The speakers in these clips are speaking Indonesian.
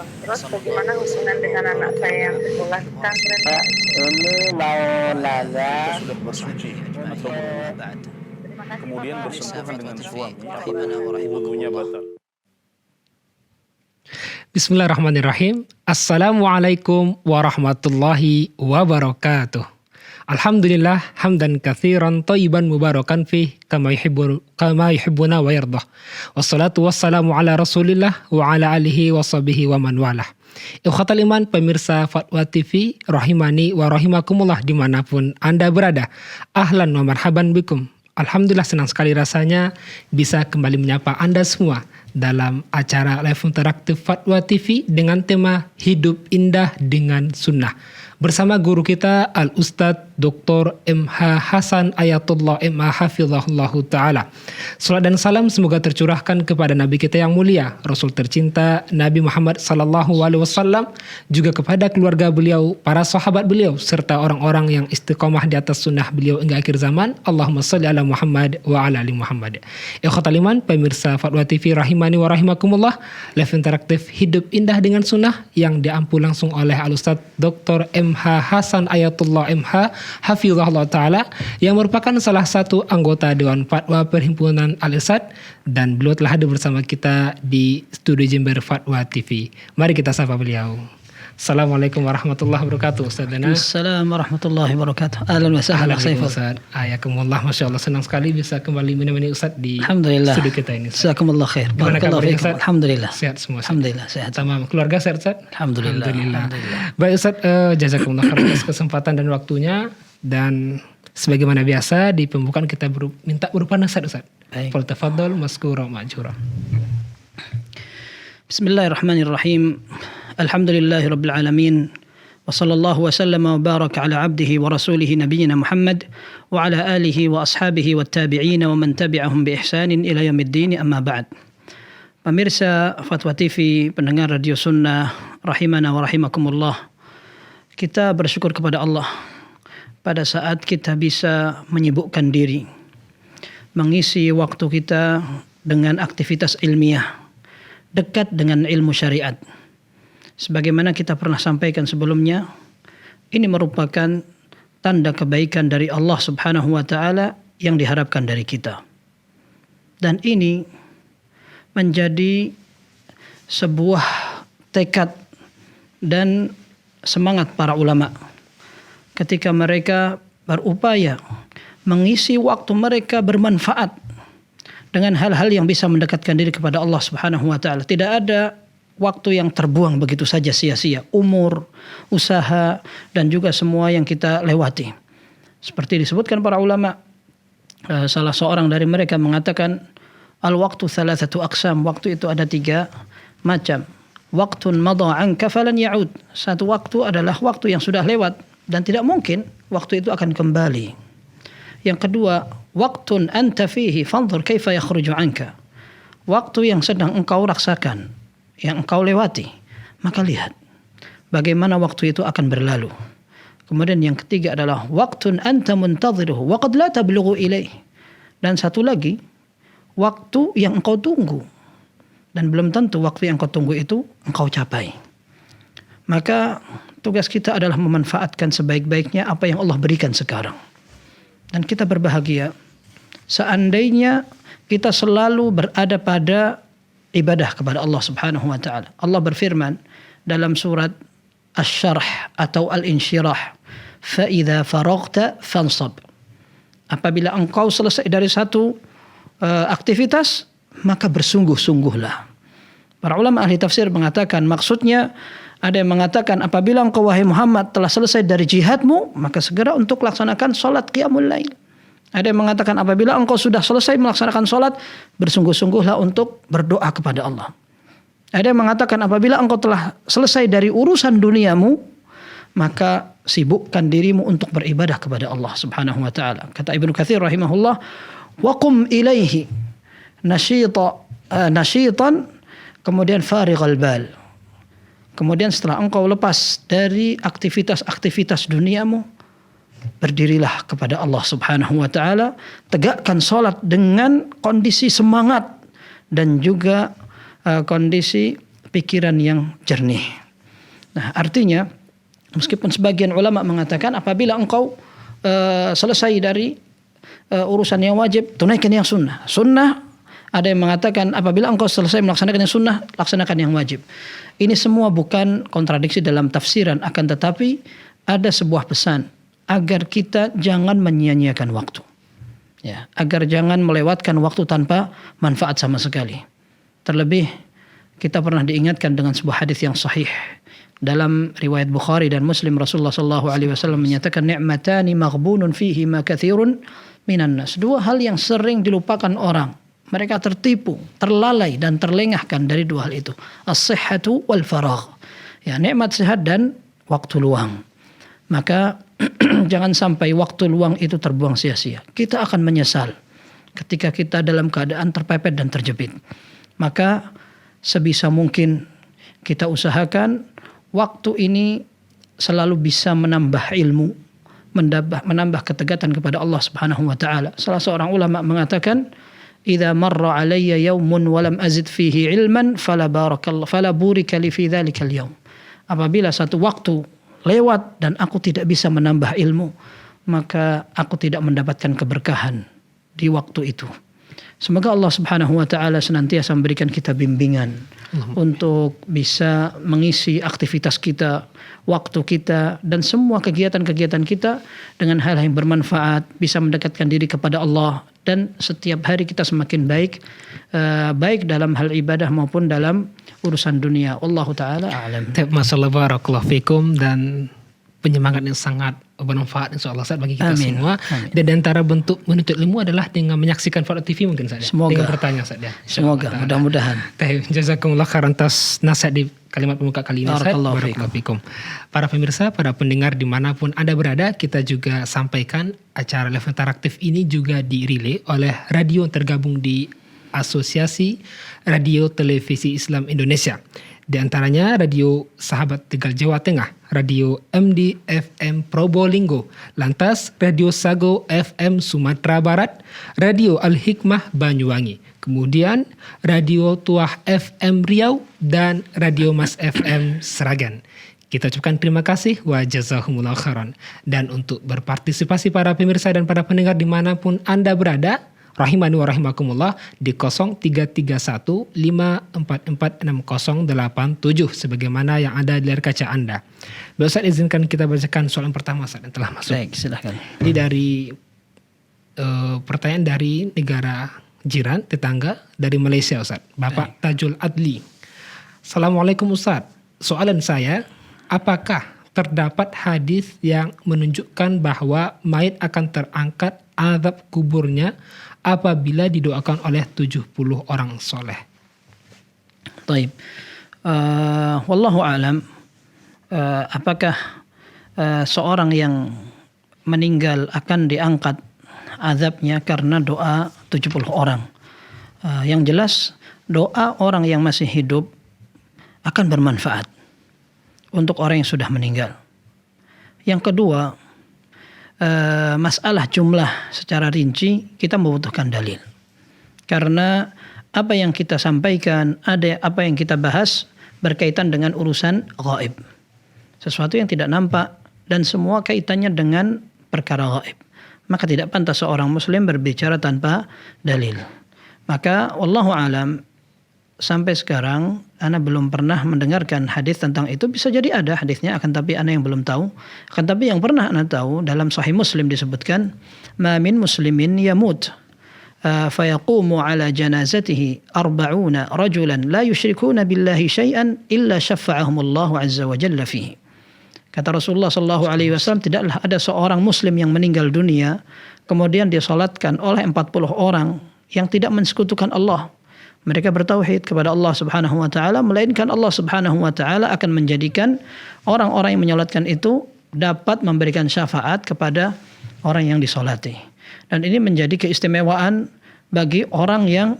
Terus bagaimana hubungan dengan anak saya yang sekolah di pesantren? Ini mau nanya sudah bersuci atau berwudu, Terima kasih kemudian Bapak. bersentuhan dengan suami, apakah wudunya batal? Bismillahirrahmanirrahim. Assalamualaikum warahmatullahi wabarakatuh. Alhamdulillah hamdan katsiran thayyiban mubarakan fih kama yuhibbuna wa yardah. Wassalatu wassalamu ala Rasulillah wa ala alihi wa sahbihi wa man walah. Ikhwatal iman, pemirsa Fatwa TV rahimani wa rahimakumullah dimanapun Anda berada. Ahlan wa marhaban bikum. Alhamdulillah senang sekali rasanya bisa kembali menyapa Anda semua dalam acara live interaktif Fatwa TV dengan tema Hidup Indah dengan Sunnah. Bersama guru kita Al-Ustadz Dr. M.H. Hasan Ayatullah M.A. Hafizahullahu Ta'ala. Salat dan salam semoga tercurahkan kepada Nabi kita yang mulia, Rasul tercinta Nabi Muhammad Sallallahu Alaihi Wasallam, juga kepada keluarga beliau, para sahabat beliau, serta orang-orang yang istiqomah di atas sunnah beliau hingga akhir zaman. Allahumma salli ala Muhammad wa ala ali Muhammad. Ikhwatal iman, pemirsa Fatwa TV rahimani wa rahimakumullah, live interaktif Hidup Indah dengan Sunnah yang diampu langsung oleh Al-Ustadz Dr. M.H. Hasan Ayatullah M.H. Hafizahullah Ta'ala, yang merupakan salah satu anggota Dewan Fatwa Perhimpunan Al-Irsad, dan beliau telah hadir bersama kita di studio Jember Fatwa TV. Mari kita sapa beliau. Assalamualaikum warahmatullahi wabarakatuh, Ustaz Dana. Assalamualaikum warahmatullahi wabarakatuh. Ahlan wa sahlan Saiful. Ustaz. Ayakumullah, Masya Allah, senang sekali bisa kembali menemani Ustaz di Alhamdulillah. studio kita ini. Jazakumullah khair. Gimana kabarnya, Ustaz? Alhamdulillah. Sehat semua. Ustaz? Alhamdulillah sehat. Sama keluarga sehat, Ustaz? Alhamdulillah. Baik Ustaz, jazakumullah khairan atas kesempatan dan waktunya, dan sebagaimana biasa di pembukaan kita minta berupa nasihat, Ustaz. Baik. Faltafadhal maskura ma'jura. Bismillahirrahmanirrahim. Alhamdulillahi rabbil alamin. Wa sallallahu wa sallama wa baraka ala abdihi wa rasulihi nabiyyina Muhammad wa ala alihi wa ashabihi wa tabi'ina wa man tabi'ahum bi ihsanin ila yaumiddin, amma ba'd. Pemirsa Fatwa TV, pendengar Radio Sunnah rahimana wa rahimakumullah, kita bersyukur kepada Allah pada saat kita bisa menyibukkan diri, mengisi waktu kita dengan aktivitas ilmiah, dekat dengan ilmu syariat. Sebagaimana kita pernah sampaikan sebelumnya, ini merupakan tanda kebaikan dari Allah Subhanahu wa Ta'ala yang diharapkan dari kita. Dan ini menjadi sebuah tekad dan semangat para ulama ketika mereka berupaya mengisi waktu mereka bermanfaat dengan hal-hal yang bisa mendekatkan diri kepada Allah Subhanahu wa Ta'ala. Tidak ada waktu yang terbuang begitu saja sia-sia. Umur, usaha, dan juga semua yang kita lewati. Seperti disebutkan para ulama, salah seorang dari mereka mengatakan, al-waktu thalathatu aqsam. Waktu itu ada 3 macam. Waktun madha anka falan ya'ud. Satu waktu adalah waktu yang sudah lewat dan tidak mungkin waktu itu akan kembali. Yang kedua, waktun anta fihi fanzur kaifa yakhruju anka. Waktu yang sedang engkau rasakan, yang engkau lewati, maka lihat bagaimana waktu itu akan berlalu. Kemudian yang ketiga adalah waktun anta muntadhiruhu wa qad la tablughu ilaih. Dan satu lagi, waktu yang engkau tunggu dan belum tentu waktu yang engkau tunggu itu engkau capai. Maka tugas kita adalah memanfaatkan sebaik-baiknya apa yang Allah berikan sekarang. Dan kita berbahagia seandainya kita selalu berada pada ibadah kepada Allah Subhanahu wa Ta'ala. Allah berfirman dalam surat Asy-Syarh atau Al-Insyirah, fa idza faraghta fansab. Apabila engkau selesai dari satu aktivitas, maka bersungguh-sungguhlah. Para ulama ahli tafsir mengatakan, maksudnya ada yang mengatakan apabila engkau wahai Muhammad telah selesai dari jihadmu, maka segera untuk laksanakan salat qiyamul lail. Ada yang mengatakan apabila engkau sudah selesai melaksanakan sholat, bersungguh-sungguhlah untuk berdoa kepada Allah. Ada yang mengatakan apabila engkau telah selesai dari urusan duniamu, maka sibukkan dirimu untuk beribadah kepada Allah Subhanahu wa Ta'ala. Kata Ibnu Katsir rahimahullah, waqum ilaihi nasyitan, kemudian farighal bal. Kemudian setelah engkau lepas dari aktivitas-aktivitas duniamu, berdirilah kepada Allah Subhanahu wa Ta'ala, tegakkan salat dengan kondisi semangat dan juga kondisi pikiran yang jernih. Nah, artinya meskipun sebagian ulama mengatakan apabila engkau selesai dari urusan yang wajib, tunaikan yang sunnah. Sunnah, ada yang mengatakan apabila engkau selesai melaksanakan yang sunnah, laksanakan yang wajib. Ini semua bukan kontradiksi dalam tafsiran, akan tetapi ada sebuah pesan agar kita jangan menyia-nyiakan waktu. Ya, agar jangan melewatkan waktu tanpa manfaat sama sekali. Terlebih kita pernah diingatkan dengan sebuah hadis yang sahih dalam riwayat Bukhari dan Muslim. Rasulullah SAW menyatakan ni'matani maghbunun fihi ma katsirun minan nas. Dua hal yang sering dilupakan orang. Mereka tertipu, terlalai dan terlengahkan dari dua hal itu. As-sihhatu wal faragh. Ya, nikmat sehat dan waktu luang. Maka jangan sampai waktu luang itu terbuang sia-sia. Kita akan menyesal ketika kita dalam keadaan terpepet dan terjepit. Maka sebisa mungkin kita usahakan waktu ini selalu bisa menambah ilmu, menambah ketegatan kepada Allah Subhanahu wa taala. Salah seorang ulama mengatakan, "Idza marra 'alayya yawmun wa lam azid fihi 'ilman fala burika li fi dzalikal yaum." Apabila satu waktu lewat dan aku tidak bisa menambah ilmu, maka aku tidak mendapatkan keberkahan di waktu itu. Semoga Allah Subhanahu wa taala senantiasa memberikan kita bimbingan untuk bisa mengisi aktivitas kita, waktu kita dan semua kegiatan-kegiatan kita dengan hal yang bermanfaat, bisa mendekatkan diri kepada Allah, dan setiap hari kita semakin baik, baik dalam hal ibadah maupun dalam urusan dunia. Wallahu taala a'lam. Masyaallah, barakallahu fikum, dan penyemangat yang sangat bermanfaat insyaallah Ustaz bagi kita semua. Amin. Dan di antara bentuk menuntut ilmu adalah dengan menyaksikan Farad TV mungkin saja. Semoga. Dengan bertanya saja. Semoga, mudah-mudahan. Jazakumullah khairan atas nasihat di kalimat pembuka kali ini. Barakallahu fikum. Para pemirsa, para pendengar dimanapun Anda berada, kita juga sampaikan acara live interaktif ini juga direlay oleh radio yang tergabung di Asosiasi Radio Televisi Islam Indonesia. Di antaranya Radio Sahabat Tegal Jawa Tengah, Radio MD FM Probolinggo, lantas Radio Sago FM Sumatera Barat, Radio Al-Hikmah Banyuwangi, kemudian Radio Tuah FM Riau, dan Radio Mas FM Seragen. Kita ucapkan terima kasih wa jazakumullah khairan. Dan untuk berpartisipasi para pemirsa dan para pendengar dimanapun Anda berada, rahimani wa rahimakumullah, di 0315446087 sebagaimana yang ada di layar kaca Anda. Baik Ustaz, izinkan kita bacakan soalan pertama Ustaz yang telah masuk. Baik, silakan. Ini dari pertanyaan dari negara jiran, tetangga dari Malaysia Ustaz. Bapak Tajul Adli. Assalamualaikum Ustaz. Soalan saya, apakah terdapat hadis yang menunjukkan bahwa mayit akan terangkat azab kuburnya apabila didoakan oleh 70 orang soleh? Taib. Wallahu alam. Apakah seorang yang meninggal akan diangkat azabnya karena doa 70 orang? Yang jelas doa orang yang masih hidup akan bermanfaat untuk orang yang sudah meninggal. Yang kedua, masalah jumlah secara rinci kita membutuhkan dalil. Karena apa yang kita sampaikan, apa yang kita bahas berkaitan dengan urusan gaib. Sesuatu yang tidak nampak dan semua kaitannya dengan perkara gaib. Maka tidak pantas seorang muslim berbicara tanpa dalil. Maka wallahu alam, sampai sekarang ana belum pernah mendengarkan hadis tentang itu. Bisa jadi ada hadisnya, akan tapi ana yang belum tahu. Akan tapi yang pernah ana tahu, dalam Sahih Muslim disebutkan, ma min muslimin yamut fayaqumu ala janazatihi 40 rajulan la yusyrikuna billahi syai'an illa syafa'ahumullahu azza wa jalla fihi. Kata Rasulullah sallallahu alaihi wasallam, tidaklah ada seorang muslim yang meninggal dunia kemudian disolatkan oleh 40 orang yang tidak mensekutukan Allah. Mereka bertauhid kepada Allah Subhanahu wa taala, melainkan Allah Subhanahu wa taala akan menjadikan orang-orang yang menyolatkan itu dapat memberikan syafaat kepada orang yang disolati. Dan ini menjadi keistimewaan bagi orang yang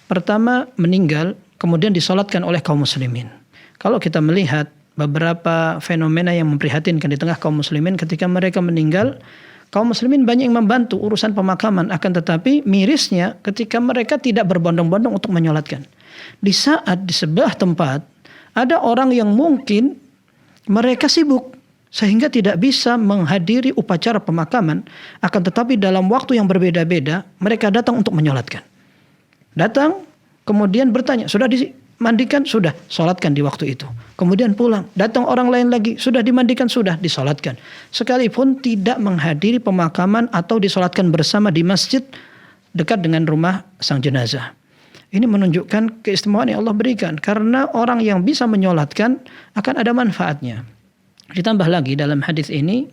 pertama meninggal kemudian disolatkan oleh kaum muslimin. Kalau kita melihat beberapa fenomena yang memprihatinkan di tengah kaum muslimin ketika mereka meninggal, kaum muslimin banyak yang membantu urusan pemakaman, akan tetapi mirisnya ketika mereka tidak berbondong-bondong untuk menyolatkan. Di saat di sebelah tempat Ada orang yang mungkin mereka sibuk sehingga tidak bisa menghadiri upacara pemakaman, akan tetapi dalam waktu yang berbeda-beda mereka datang untuk menyolatkan. Datang kemudian bertanya, sudah dimandikan? Sudah, solatkan di waktu itu. Kemudian pulang, datang orang lain lagi, sudah dimandikan? Sudah, disolatkan. Sekalipun tidak menghadiri pemakaman atau disolatkan bersama di masjid dekat dengan rumah sang jenazah. Ini menunjukkan keistimewaan yang Allah berikan, karena orang yang bisa menyolatkan akan ada manfaatnya. Ditambah lagi dalam hadis ini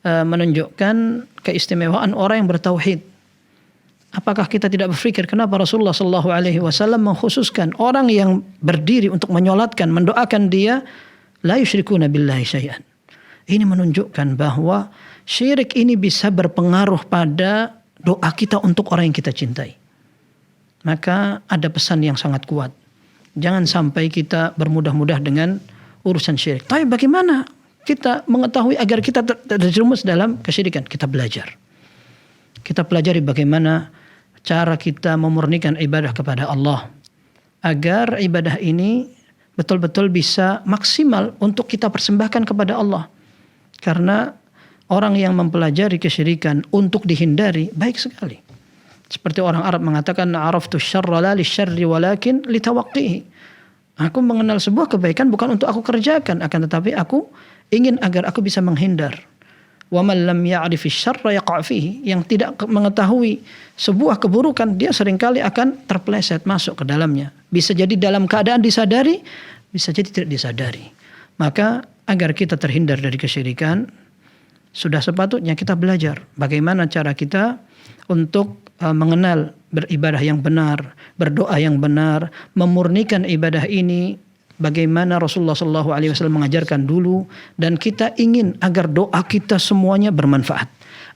menunjukkan keistimewaan orang yang bertauhid. Apakah kita tidak berpikir kenapa Rasulullah SAW mengkhususkan orang yang berdiri untuk menyolatkan, mendoakan dia, la yusyrikuna billahi syai'an. Ini menunjukkan bahwa syirik ini bisa berpengaruh pada doa kita untuk orang yang kita cintai. Maka ada pesan yang sangat kuat. Jangan sampai kita bermudah-mudah dengan urusan syirik. Tapi bagaimana kita mengetahui agar kita terjerumus dalam kesyirikan? Kita belajar. Kita pelajari bagaimana cara kita memurnikan ibadah kepada Allah, agar ibadah ini betul-betul bisa maksimal untuk kita persembahkan kepada Allah. Karena orang yang mempelajari kesyirikan untuk dihindari baik sekali. Seperti orang Arab mengatakan, araftu syarra la lisyarri walakin litawaqqihi. Aku mengenal sebuah kebaikan bukan untuk aku kerjakan, akan tetapi aku ingin agar aku bisa menghindar. Wa man lam ya'rif asy-syarra yaqa' fihi. Yang tidak mengetahui sebuah keburukan, dia seringkali akan terpeleset masuk ke dalamnya. Bisa jadi dalam keadaan disadari, bisa jadi tidak disadari. Maka agar kita terhindar dari kesyirikan, sudah sepatutnya kita belajar bagaimana cara kita untuk mengenal beribadah yang benar, berdoa yang benar, memurnikan ibadah ini bagaimana Rasulullah SAW mengajarkan dulu, dan kita ingin agar doa kita semuanya bermanfaat.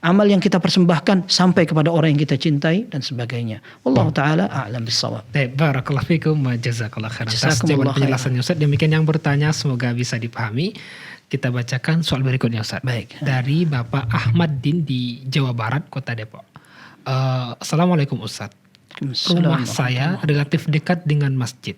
Amal yang kita persembahkan sampai kepada orang yang kita cintai dan sebagainya. Wallahu taala a'lam bissawab. Barakallahu fikum wa jazakallahu khairan atas jawaban penjelasannya Ustaz. Demikian yang bertanya semoga bisa dipahami. Kita bacakan soal berikutnya Ustaz. Baik. Dari Bapak Ahmad Din di Jawa Barat, Kota Depok. Assalamualaikum Ustaz. Rumah saya relatif dekat dengan masjid.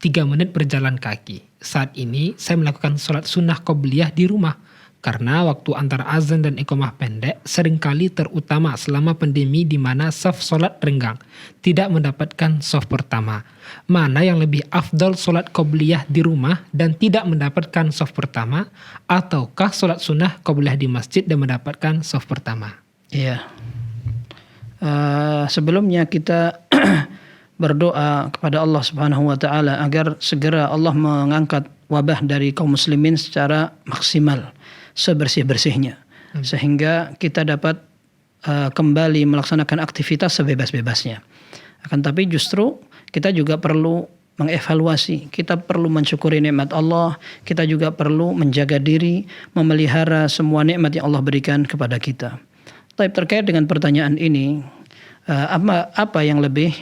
3 menit berjalan kaki. Saat ini saya melakukan sholat sunnah qobliyah di rumah. Karena waktu antara azan dan iqamah pendek seringkali terutama selama pandemi di mana saf sholat renggang. Tidak mendapatkan saf pertama. Mana yang lebih afdal sholat qobliyah di rumah dan tidak mendapatkan saf pertama? Ataukah sholat sunnah qobliyah di masjid dan mendapatkan saf pertama? Iya. Sebelumnya kita berdoa kepada Allah Subhanahu wa taala agar segera Allah mengangkat wabah dari kaum muslimin secara maksimal, sebersih-bersihnya, sehingga kita dapat kembali melaksanakan aktivitas sebebas-bebasnya. Akan tapi justru kita juga perlu mengevaluasi, kita perlu mensyukuri nikmat Allah, kita juga perlu menjaga diri, memelihara semua nikmat yang Allah berikan kepada kita. Tapi terkait dengan pertanyaan ini, apa yang lebih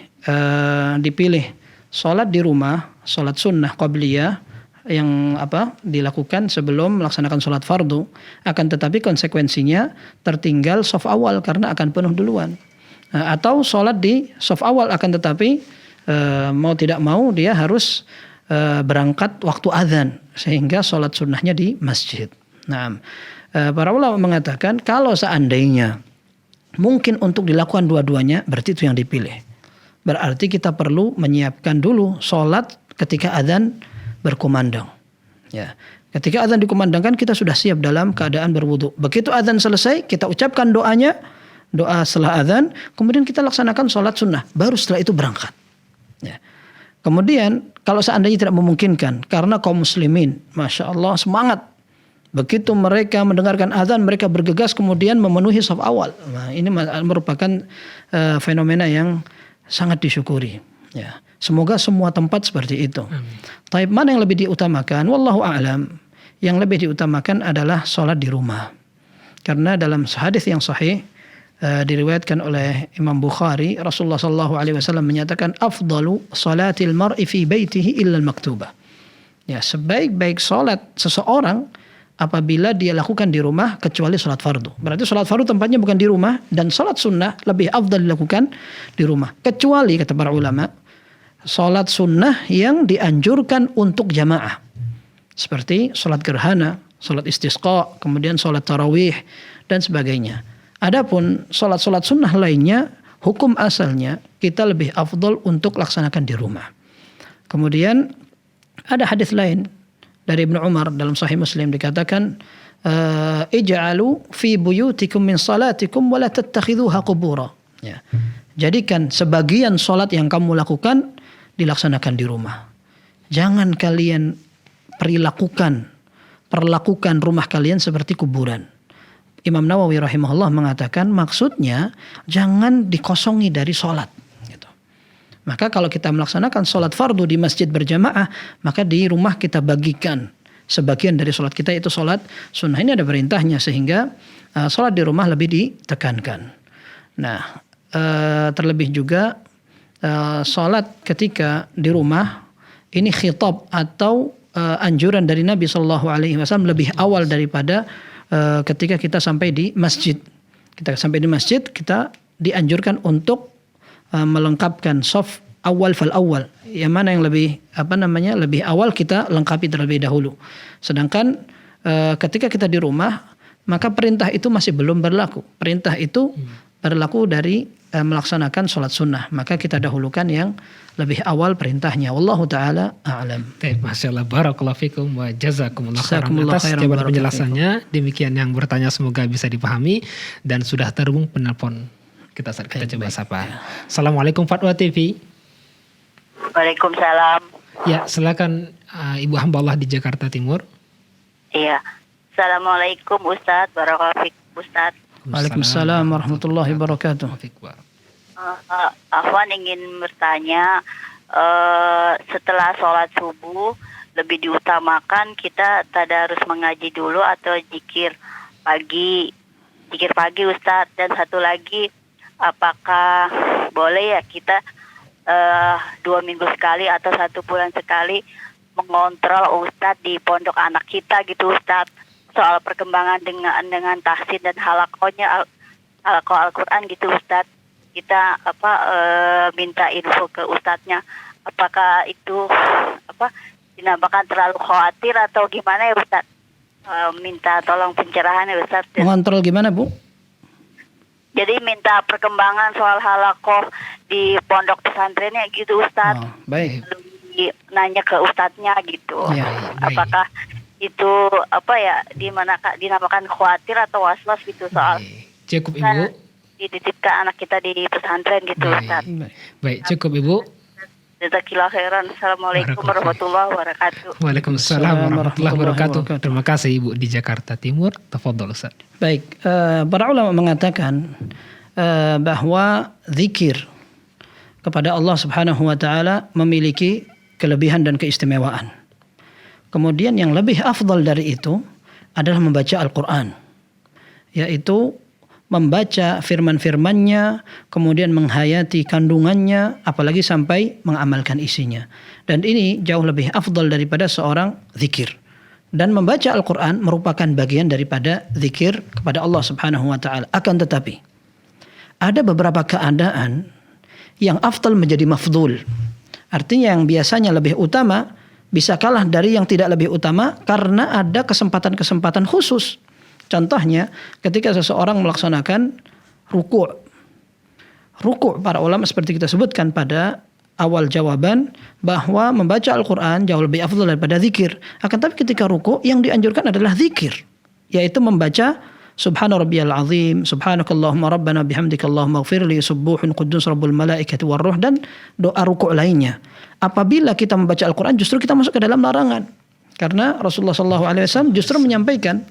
dipilih? Salat di rumah, salat sunnah qabliyah yang dilakukan sebelum melaksanakan salat fardu, akan tetapi konsekuensinya tertinggal shaf awal karena akan penuh duluan. Atau salat di shaf awal akan tetapi mau tidak mau dia harus berangkat waktu azan sehingga salat sunnahnya di masjid. Nah, para ulama mengatakan kalau seandainya mungkin untuk dilakukan dua-duanya, berarti itu yang dipilih. Berarti kita perlu menyiapkan dulu sholat ketika azan berkumandang. Ya, ketika azan dikumandangkan kita sudah siap dalam keadaan berwudu. Begitu azan selesai kita ucapkan doanya, doa setelah azan, kemudian kita laksanakan sholat sunnah. Baru setelah itu berangkat. Ya. Kemudian kalau seandainya tidak memungkinkan, karena kaum muslimin, masya Allah semangat. Begitu mereka mendengarkan azan, mereka bergegas kemudian memenuhi shaf awal. Nah, ini merupakan fenomena yang sangat disyukuri. Ya, semoga semua tempat seperti itu. Tapi mana yang lebih diutamakan? Wallahu a'lam. Yang lebih diutamakan adalah sholat di rumah. Karena dalam hadis yang sahih diriwayatkan oleh Imam Bukhari, Rasulullah SAW menyatakan afdalu salatil mar'i fi baitihi illa al-maktubah. Ya, sebaik-baik sholat seseorang apabila dia lakukan di rumah kecuali sholat fardu. Berarti sholat fardu tempatnya bukan di rumah, dan sholat sunnah lebih afdal dilakukan di rumah. Kecuali kata para ulama sholat sunnah yang dianjurkan untuk jamaah. Seperti sholat gerhana, sholat istisqa, kemudian sholat tarawih, dan sebagainya. Adapun sholat-sholat sunnah lainnya, hukum asalnya kita lebih afdol untuk laksanakan di rumah. Kemudian ada hadis lain dari Ibnu Umar dalam Sahih Muslim dikatakan, ij'alu fi buyutikum min salatikum wa la tattakhidhuha qubura. Ya. Jadikan sebagian salat yang kamu lakukan dilaksanakan di rumah. Jangan kalian perlakukan rumah kalian seperti kuburan. Imam Nawawi rahimahullah mengatakan maksudnya jangan dikosongi dari salat. Gitu. Maka kalau kita melaksanakan salat fardu di masjid berjamaah, maka di rumah kita bagikan sebagian dari salat kita, itu salat sunnah. Ini ada perintahnya sehingga salat di rumah lebih ditekankan. Nah, terlebih juga salat ketika di rumah ini khitab atau anjuran dari Nabi SAW lebih awal daripada ketika kita sampai di masjid. Kita sampai di masjid, kita dianjurkan untuk melengkapkan shaf awal fal awal. Yang mana yang lebih lebih awal kita lengkapi terlebih dahulu. Sedangkan ketika kita di rumah, maka perintah itu masih belum berlaku. Perintah itu berlaku dari melaksanakan sholat sunnah. Maka kita dahulukan yang lebih awal perintahnya. Wallahu ta'ala a'lam. Masya Allah, barakallahu fikum wa jazakumullah khairan Jazakumullah atas khairan, jawaban barakallahu penjelasannya. Demikian yang bertanya semoga bisa dipahami. Dan sudah terhubung penelpon. Kita coba sapa. Assalamualaikum Fatwa TV. Waalaikumsalam. Ya, silakan Ibu hamba Allah di Jakarta Timur. Iya. Assalamualaikum Ustadz. Barakallahu fikum Ustadz. Waalaikumsalam warahmatullahi wabarakatuh. Afwan ingin bertanya, setelah sholat subuh lebih diutamakan kita tadarus mengaji dulu atau zikir pagi Ustadz? Dan satu lagi, apakah boleh ya kita 2 minggu sekali atau 1 bulan sekali mengontrol Ustadz di pondok anak kita gitu Ustadz, soal perkembangan dengan tahsin dan halakohnya Al-Quran gitu Ustadz? Kita minta info ke Ustadznya, apakah itu dinamakan terlalu khawatir atau gimana ya Ustadz? Minta tolong pencerahan ya Ustadz. Mengontrol gimana Bu? Jadi minta perkembangan soal halakoh di pondok pesantrennya gitu Ustadz. Oh, baik. Nanya ke Ustadznya gitu. Ya, apakah itu dinamakan khawatir atau was-was gitu soal cukup Ibu dititipkan anak kita di pesantren gitu Ustaz. Baik, cukup Ibu. Jazakallahu khairan. Assalamualaikum warahmatullahi wabarakatuh. Waalaikumsalam warahmatullahi wabarakatuh. Terima kasih Ibu di Jakarta Timur. Tafadhol Ustaz. Baik, para ulama mengatakan bahwa zikir kepada Allah Subhanahu wa taala memiliki kelebihan dan keistimewaan. Kemudian yang lebih afdal dari itu adalah membaca Al-Qur'an. Yaitu membaca firman-firmannya, kemudian menghayati kandungannya, apalagi sampai mengamalkan isinya. Dan ini jauh lebih afdal daripada seorang zikir. Dan membaca Al-Quran merupakan bagian daripada zikir kepada Allah Subhanahu wa ta'ala. Akan tetapi, ada beberapa keadaan yang afdal menjadi mafdul. Artinya yang biasanya lebih utama, bisa kalah dari yang tidak lebih utama karena ada kesempatan-kesempatan khusus. Contohnya ketika seseorang melaksanakan ruku'. Ruku' para ulama seperti kita sebutkan pada awal jawaban bahwa membaca Al-Quran jauh lebih afdal daripada zikir. Akan tapi ketika ruku' yang dianjurkan adalah zikir. Yaitu membaca Subhana rabbiyal azim, subhanakallahumma rabbana bihamdika Allahumma ighfirli, subuhun quddus rabbul malaikati warruh, dan doa ruku' lainnya. Apabila kita membaca Al-Quran justru kita masuk ke dalam larangan. Karena Rasulullah SAW justru menyampaikan,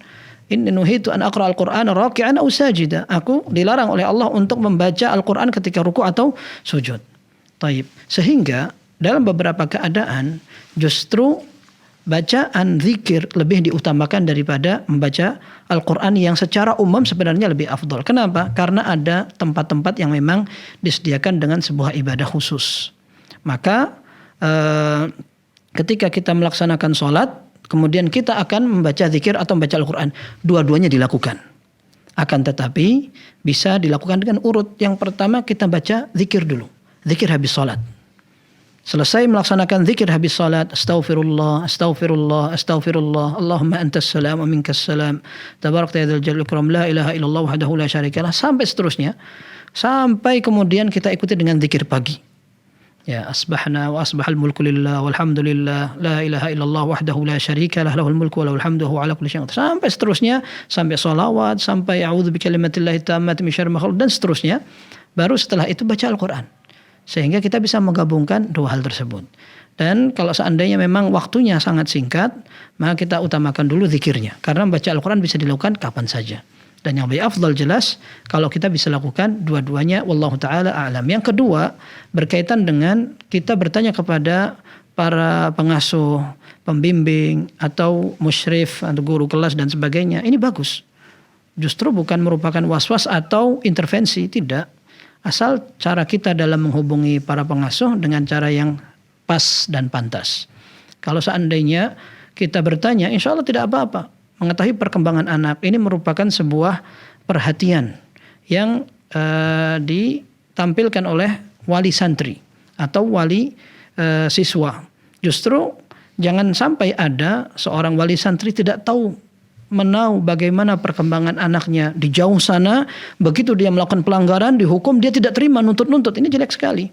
inni nuhitu an aqra al-Qur'ana raki'an aw sajida. Aku dilarang oleh Allah untuk membaca Al-Qur'an ketika ruku' atau sujud. Taib. Sehingga dalam beberapa keadaan justru bacaan zikir lebih diutamakan daripada membaca Al-Qur'an yang secara umum sebenarnya lebih afdal. Kenapa? Karena ada tempat-tempat yang memang disediakan dengan sebuah ibadah khusus. Maka ketika kita melaksanakan sholat, kemudian kita akan membaca zikir atau membaca Al-Quran. Dua-duanya dilakukan. Akan tetapi bisa dilakukan dengan urut. Yang pertama kita baca zikir dulu. Zikir habis sholat. Selesai melaksanakan zikir habis salat, astaghfirullah, astaghfirullah, astaghfirullah, Allahumma antas salam wa minkas salam, tabarakta ya dzal jalali wal ikram, la ilaha illallah wahdahu la syarikalah, sampai seterusnya. Sampai kemudian kita ikuti dengan zikir pagi. Ya, asbahna wa asbahal mulku lillah walhamdulillah, la ilaha illallah wahdahu la syarikalah, lahul mulku wa lahul hamdu wa huwa ala kulli syai'in qadir. Sampai seterusnya, sampai salawat, sampai a'udzu bikalimatillahi tammati min syarri ma khalaq dan seterusnya. Baru setelah itu baca Al-Qur'an. Sehingga kita bisa menggabungkan dua hal tersebut. Dan kalau seandainya memang waktunya sangat singkat, maka kita utamakan dulu zikirnya. Karena membaca Al-Quran bisa dilakukan kapan saja. Dan yang lebih afdal jelas, kalau kita bisa lakukan dua-duanya, wallahu ta'ala a'lam. Yang kedua, berkaitan dengan kita bertanya kepada para pengasuh, pembimbing, atau musyrif, atau guru kelas dan sebagainya. Ini bagus. Justru bukan merupakan was-was atau intervensi, tidak. Asal cara kita dalam menghubungi para pengasuh dengan cara yang pas dan pantas. Kalau seandainya kita bertanya, insya Allah tidak apa-apa. Mengetahui perkembangan anak ini merupakan sebuah perhatian yang ditampilkan oleh wali santri atau wali siswa. Justru jangan sampai ada seorang wali santri tidak tahu menahu bagaimana perkembangan anaknya di jauh sana, begitu dia melakukan pelanggaran dihukum, dia tidak terima nuntut-nuntut. Ini jelek sekali.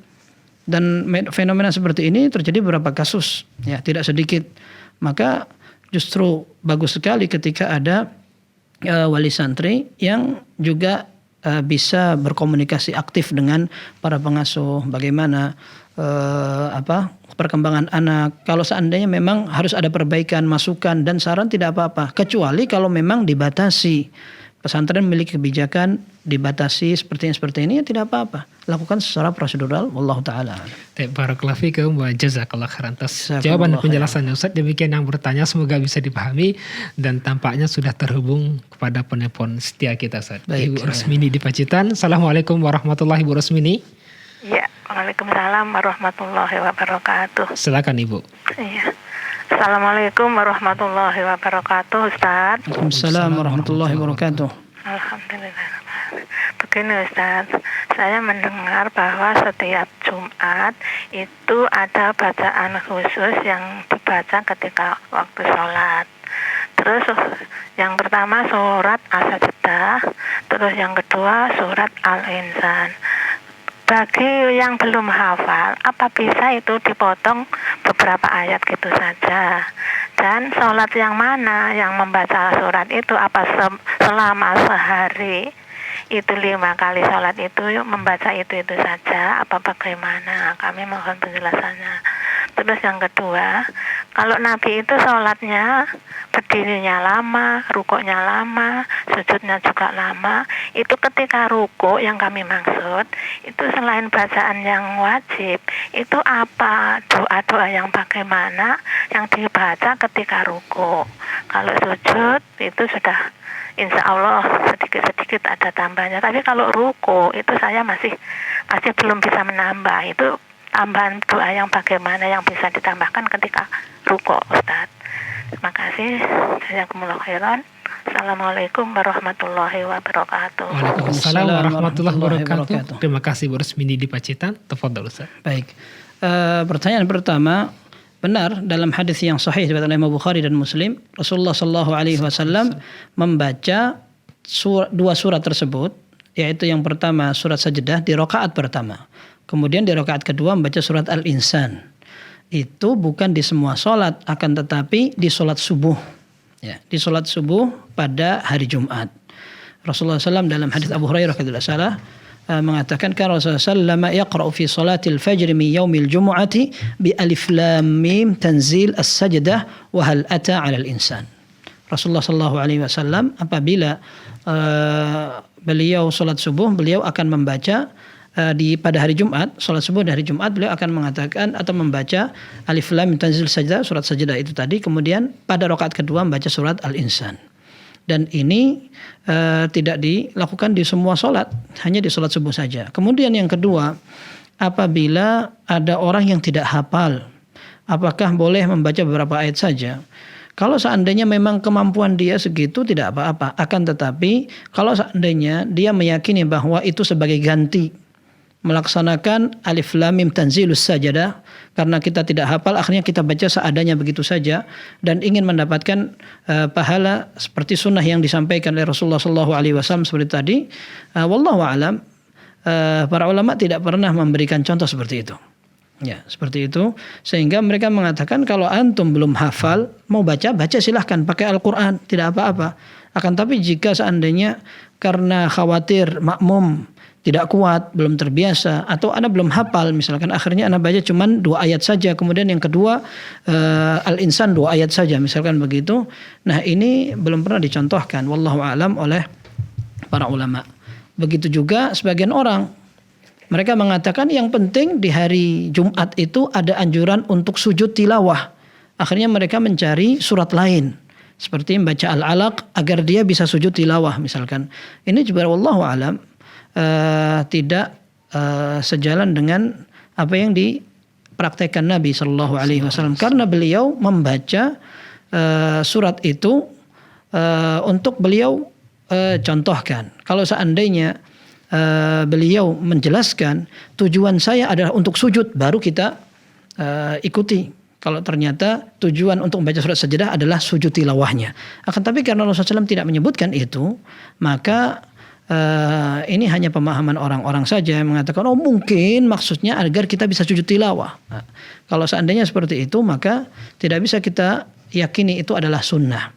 Dan fenomena seperti ini terjadi beberapa kasus, ya tidak sedikit. Maka justru bagus sekali ketika ada wali santri yang juga bisa berkomunikasi aktif dengan para pengasuh, bagaimana perkembangan anak. Kalau seandainya memang harus ada perbaikan, masukan dan saran tidak apa-apa. Kecuali kalau memang dibatasi. Pesantren memiliki kebijakan dibatasi seperti ini ya tidak apa-apa. Lakukan secara prosedural. Wallahu ta'ala. Barakallahu fikum wa jazakallah khairan atas jawaban dan penjelasannya Ustaz. Demikian yang bertanya semoga bisa dipahami dan tampaknya sudah terhubung kepada penelpon setia kita Ustaz. Ibu Rosmini di Pacitan. Assalamualaikum warahmatullahi wabarakatuh. Rosmini. Ya, waalaikumsalam warahmatullahi wabarakatuh. Silakan Ibu. Iya. Assalamualaikum warahmatullahi wabarakatuh, Ustaz. Waalaikumsalam warahmatullahi wabarakatuh. Alhamdulillah. Begini Ustaz, saya mendengar bahwa setiap Jumat itu ada bacaan khusus yang dibaca ketika waktu sholat. Terus yang pertama surat As-Sajdah, terus yang kedua surat Al-Insan. Bagi yang belum hafal, apa bisa itu dipotong beberapa ayat gitu saja? Dan sholat yang mana yang membaca surat itu? Apa selama sehari itu 5 kali sholat itu membaca itu saja? Apa bagaimana? Kami mohon penjelasannya. Terus yang kedua, kalau Nabi itu sholatnya berdirinya lama, rukuknya lama, sujudnya juga lama. Itu ketika rukuk yang kami maksud, itu selain bacaan yang wajib, itu apa doa-doa yang bagaimana yang dibaca ketika rukuk. Kalau sujud itu sudah insya Allah sedikit-sedikit ada tambahnya. Tapi kalau rukuk itu saya masih belum bisa menambah. Itu tambahan doa yang bagaimana yang bisa ditambahkan ketika rukuk, Ustaz. Terima kasih. Jazakumullah khairan. Assalamualaikum warahmatullahi wabarakatuh. Waalaikumsalam warahmatullahi wabarakatuh. Terima kasih Bu Rosmini di Pacitan. Tafadhol Ustaz. Baik. Pertanyaan pertama, benar dalam hadis yang sahih diriwayatkan oleh Imam Bukhari dan Muslim, Rasulullah sallallahu alaihi wasallam membaca dua surat tersebut, yaitu yang pertama surat Sajdah di rakaat pertama. Kemudian di rakaat kedua membaca surat Al-Insan. Itu bukan di semua sholat, akan tetapi di sholat subuh. Ya, di sholat subuh pada hari Jumat. Rasulullah SAW dalam hadis Abu Hurairah kalau tidak salah mengatakan kan Rasulullah SAW yaqra'u fi salatil fajr min yaumil jumu'ati bi alif lam mim tanzil as-sajdah wa hal ata 'alal insan. Rasulullah SAW apabila beliau sholat subuh, beliau akan membaca pada hari Jumat, sholat subuh dari Jumat, beliau akan mengatakan atau membaca Alif Lam Mim Tanzil Sajdah, surat Sajdah itu tadi, kemudian pada rakaat kedua membaca surat Al-Insan. Dan ini tidak dilakukan di semua sholat, hanya di sholat subuh saja. Kemudian yang kedua, apabila ada orang yang tidak hafal, apakah boleh membaca beberapa ayat saja? Kalau seandainya memang kemampuan dia segitu tidak apa-apa. Akan tetapi kalau seandainya dia meyakini bahwa itu sebagai ganti, melaksanakan alif lam mim tanzilus sajadah, karena kita tidak hafal akhirnya kita baca seadanya begitu saja dan ingin mendapatkan pahala seperti sunnah yang disampaikan oleh Rasulullah SAW seperti tadi. Wallahu a'lam, para ulama tidak pernah memberikan contoh seperti itu. Ya, seperti itu. Sehingga mereka mengatakan kalau antum belum hafal, mau baca silahkan pakai Al-Quran, tidak apa-apa. Akan tapi jika seandainya karena khawatir makmum tidak kuat, belum terbiasa, atau Anda belum hafal, misalkan akhirnya Anda baca cuma 2 ayat saja, kemudian yang kedua Al-Insan 2 ayat saja, misalkan begitu. Nah, ini belum pernah dicontohkan, wallahu a'lam, oleh para ulama. Begitu juga sebagian orang, mereka mengatakan yang penting di hari Jumat itu ada anjuran untuk sujud tilawah. Akhirnya mereka mencari surat lain, seperti membaca Al-Alaq agar dia bisa sujud tilawah misalkan. Ini juga wallahu a'lam tidak sejalan dengan apa yang dipraktekkan Nabi Shallallahu Alaihi Wasallam, karena beliau membaca surat itu untuk beliau contohkan. Kalau seandainya beliau menjelaskan tujuan saya adalah untuk sujud, baru kita ikuti. Kalau ternyata tujuan untuk membaca surat sajadah adalah sujud tilawahnya. Akan tapi karena Rasulullah SAW tidak menyebutkan itu, maka ini hanya pemahaman orang-orang saja yang mengatakan oh mungkin maksudnya agar kita bisa sujud tilawah. Nah, kalau seandainya seperti itu maka tidak bisa kita yakini itu adalah sunnah.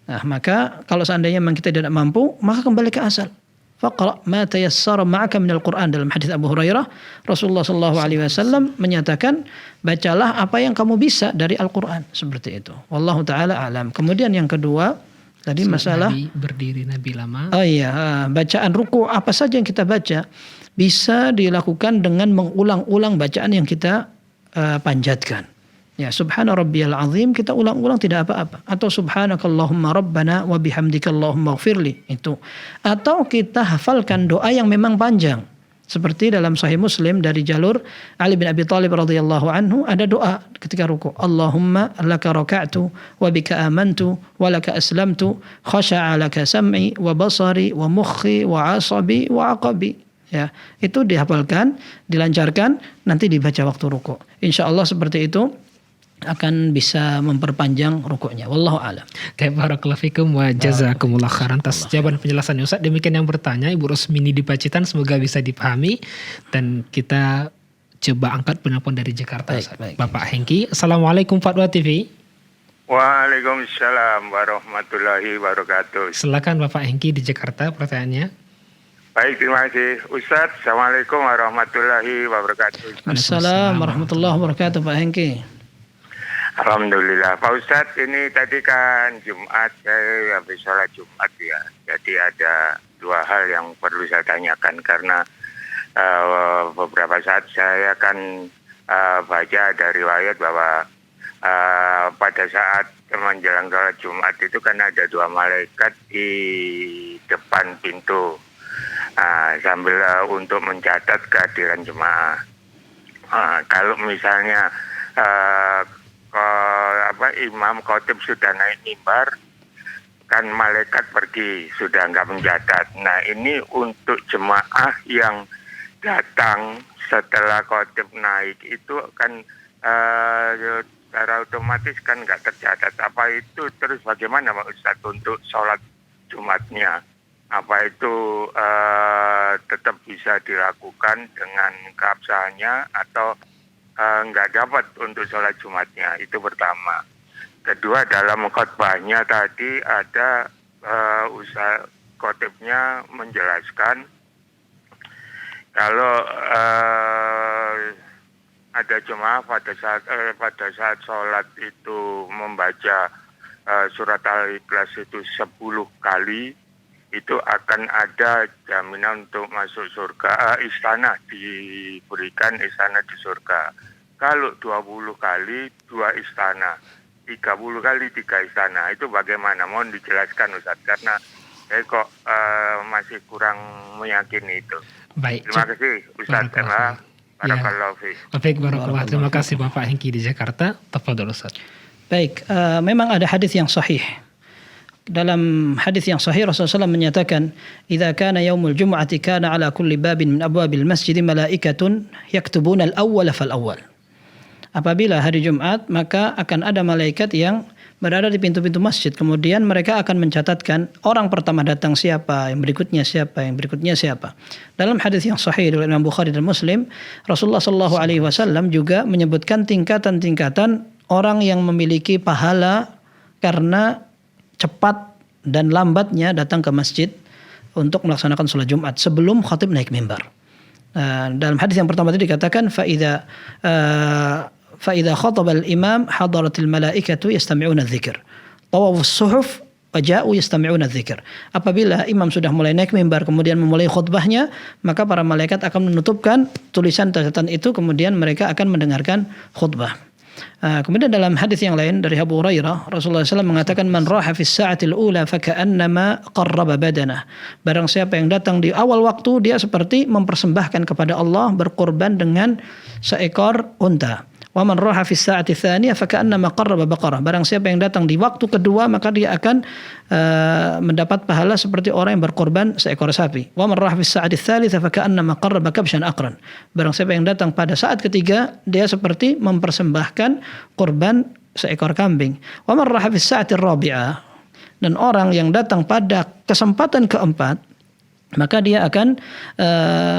Nah, maka kalau seandainya memang kita tidak mampu, maka kembali ke asal. Faqra ma tayassara ma'aka minal Qur'an. Dalam hadis Abu Hurairah, Rasulullah SAW menyatakan bacalah apa yang kamu bisa dari Al-Qur'an, seperti itu. Wallahu taala alam. Kemudian yang kedua tadi masalah Nabi berdiri Nabi lama. Oh iya, bacaan ruku apa saja yang kita baca bisa dilakukan dengan mengulang-ulang bacaan yang kita panjatkan. Ya, subhana rabbiyal azim kita ulang-ulang tidak apa-apa. Atau subhanakallahumma rabbana wa bihamdika allahumma ighfirli, itu. Atau kita hafalkan doa yang memang panjang. Seperti dalam Sahih Muslim dari jalur Ali bin Abi Thalib radhiyallahu anhu, ada doa ketika ruku. Allahumma laka raka'tu wa bika amantu wa laka aslamtu khasha'a laka sam'i wa basari wa mukhi wa asabi wa aqabi. Ya, itu dihafalkan, dilancarkan, nanti dibaca waktu ruku. Insyaallah seperti itu akan bisa memperpanjang rukuknya. Wallahu a'lam. Barakallahu fikum wa jazakumullah khairan atas jawaban penjelasan Ustaz. Demikian yang bertanya Ibu Rosmini di Pacitan, semoga bisa dipahami dan kita coba angkat penelpon dari Jakarta. Baik. Bapak Hengki. Assalamualaikum Fatwa TV. Waalaikumsalam warahmatullahi wabarakatuh. Silakan Bapak Hengki di Jakarta pertanyaannya. Baik, terima kasih Ustaz. Assalamualaikum warahmatullahi wabarakatuh. Assalamualaikum warahmatullahi wabarakatuh Pak Hengki. Alhamdulillah Pak Ustadz, ini tadi kan Jumat, saya habis sholat Jumat ya. Jadi ada 2 hal yang perlu saya tanyakan karena beberapa saat saya kan baca dari riwayat bahwa pada saat menjelang sholat Jumat itu kan ada 2 malaikat di depan pintu sambil untuk mencatat kehadiran jemaah. Kalau misalnya imam khotib sudah naik mimbar, kan malaikat pergi, sudah nggak mencatat. Nah, ini untuk jemaah yang datang setelah khotib naik itu kan secara otomatis kan nggak tercatat. Apa itu terus bagaimana Pak Ustadz untuk sholat Jumatnya? Apa itu tetap bisa dilakukan dengan keabsahannya atau nggak dapat untuk sholat Jumatnya? Itu pertama. Kedua, dalam khotbahnya tadi ada ustaz khotibnya menjelaskan kalau ada jemaah pada saat sholat itu membaca surat Al-Ikhlas itu 10 kali, itu akan ada jaminan untuk masuk surga, istana diberikan istana di surga. Kalau 20 kali 2 istana, 30 kali 3 istana, itu bagaimana? Mohon dijelaskan Ustaz, karena saya kok masih kurang meyakini itu. Baik. Terima kasih Ustaz. Barakallahu fiik. Baik, barakallahu. Terima kasih Bapak Hengki di Jakarta. Tafadhol Ustaz. Baik, memang ada hadis yang sahih. dalam hadis yang sahih Rasulullah SAW menyatakan, "Idza kana yaumul jum'ati kana ala kulli babin min abwabil masjid malaikatun yaktubuna al-awwala fal-awwal." Apabila hari Jumat, maka akan ada malaikat yang berada di pintu-pintu masjid. Kemudian mereka akan mencatatkan orang pertama datang siapa, yang berikutnya siapa, yang berikutnya siapa. Dalam hadis yang sahih dari Imam Bukhari dan Muslim, Rasulullah SAW juga menyebutkan tingkatan-tingkatan orang yang memiliki pahala karena cepat dan lambatnya datang ke masjid untuk melaksanakan sholat Jumat sebelum khatib naik mimbar. Dalam hadis yang pertama tadi dikatakan فإذا خطب الإمام حضرت الملائكة يستمعون الذكر طووا الصحف وجاءوا يستمعون الذكر. Apabila imam sudah mulai naik mimbar kemudian memulai khutbahnya, maka para malaikat akan menutupkan tulisan catatan itu, kemudian mereka akan mendengarkan khutbah. Kemudian dalam hadis yang lain dari Abu Hurairah, Rasulullah SAW mengatakan, "Man raha fis sa'atil ula faka'annama qarraba badanah." Barang siapa yang datang di awal waktu, dia seperti mempersembahkan kepada Allah, berkorban dengan seekor unta. Wa man raha fis sa'ati tsaniyah faka'annama qarraba baqarah. Barang siapa yang datang di waktu kedua, maka dia akan mendapat pahala seperti orang yang berkorban seekor sapi. Wa man raha fis sa'ati tsalitsah faka'annama qarraba kabshan aqran. Barang siapa yang datang pada saat ketiga, dia seperti mempersembahkan korban seekor kambing. Wa man raha fis sa'ati rabi'ah. Dan orang yang datang pada kesempatan keempat, maka dia akan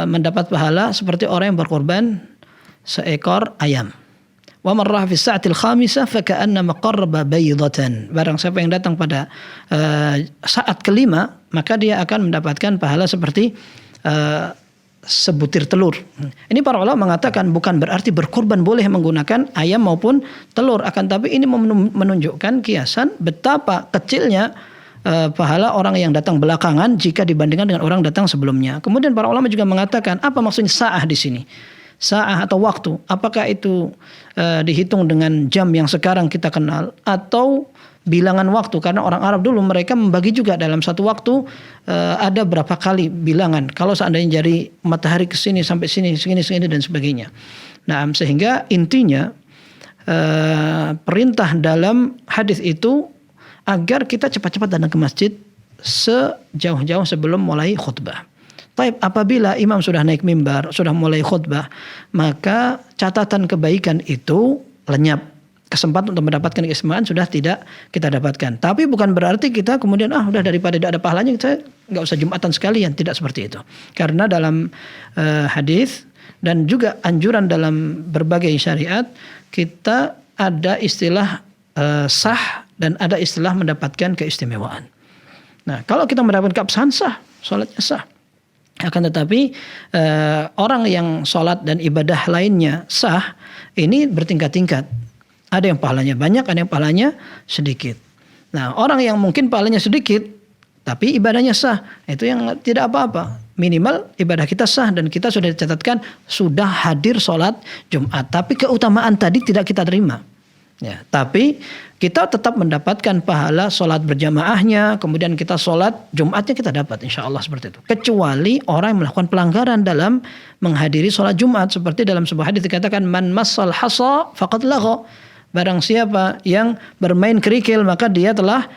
mendapat pahala seperti orang yang berkorban seekor ayam. Wa man raha fi sa'atil khamisah faka'annama qarraba baydatan. Barang siapa yang datang pada saat kelima, maka dia akan mendapatkan pahala seperti sebutir telur. Ini para ulama mengatakan bukan berarti berkorban boleh menggunakan ayam maupun telur, akan tapi ini menunjukkan kiasan betapa kecilnya pahala orang yang datang belakangan jika dibandingkan dengan orang datang sebelumnya. Kemudian para ulama juga mengatakan, apa maksudnya sa'ah di sini? Sa'ah atau waktu, apakah itu dihitung dengan jam yang sekarang kita kenal atau bilangan waktu? Karena orang Arab dulu mereka membagi juga dalam satu waktu ada berapa kali bilangan. Kalau seandainya dari matahari ke sini sampai sini, segini dan sebagainya. Nah, sehingga intinya perintah dalam hadis itu agar kita cepat-cepat datang ke masjid sejauh-jauh sebelum mulai khutbah. Baik, apabila imam sudah naik mimbar, sudah mulai khutbah, maka catatan kebaikan itu lenyap. Kesempatan untuk mendapatkan keistimewaan sudah tidak kita dapatkan. Tapi bukan berarti kita kemudian udah daripada tidak ada pahalanya, saya nggak usah Jumatan sekalian. Tidak seperti itu. Karena dalam hadis dan juga anjuran dalam berbagai syariat, kita ada istilah sah dan ada istilah mendapatkan keistimewaan. Nah, kalau kita mendapatkan keabsahan sah, sholatnya sah. Akan tetapi orang yang sholat dan ibadah lainnya sah, ini bertingkat-tingkat. Ada yang pahalanya banyak, ada yang pahalanya sedikit. Nah, orang yang mungkin pahalanya sedikit, tapi ibadahnya sah, itu yang tidak apa-apa. Minimal ibadah kita sah dan kita sudah dicatatkan sudah hadir sholat Jumat. Tapi keutamaan tadi tidak kita terima. Ya, tapi kita tetap mendapatkan pahala sholat berjamaahnya, kemudian kita sholat Jumatnya kita dapat, insya Allah seperti itu. Kecuali orang yang melakukan pelanggaran dalam menghadiri sholat Jumat, seperti dalam sebuah hadis dikatakan man massal hasa faqad lagha. Barang siapa yang bermain kerikil maka dia telah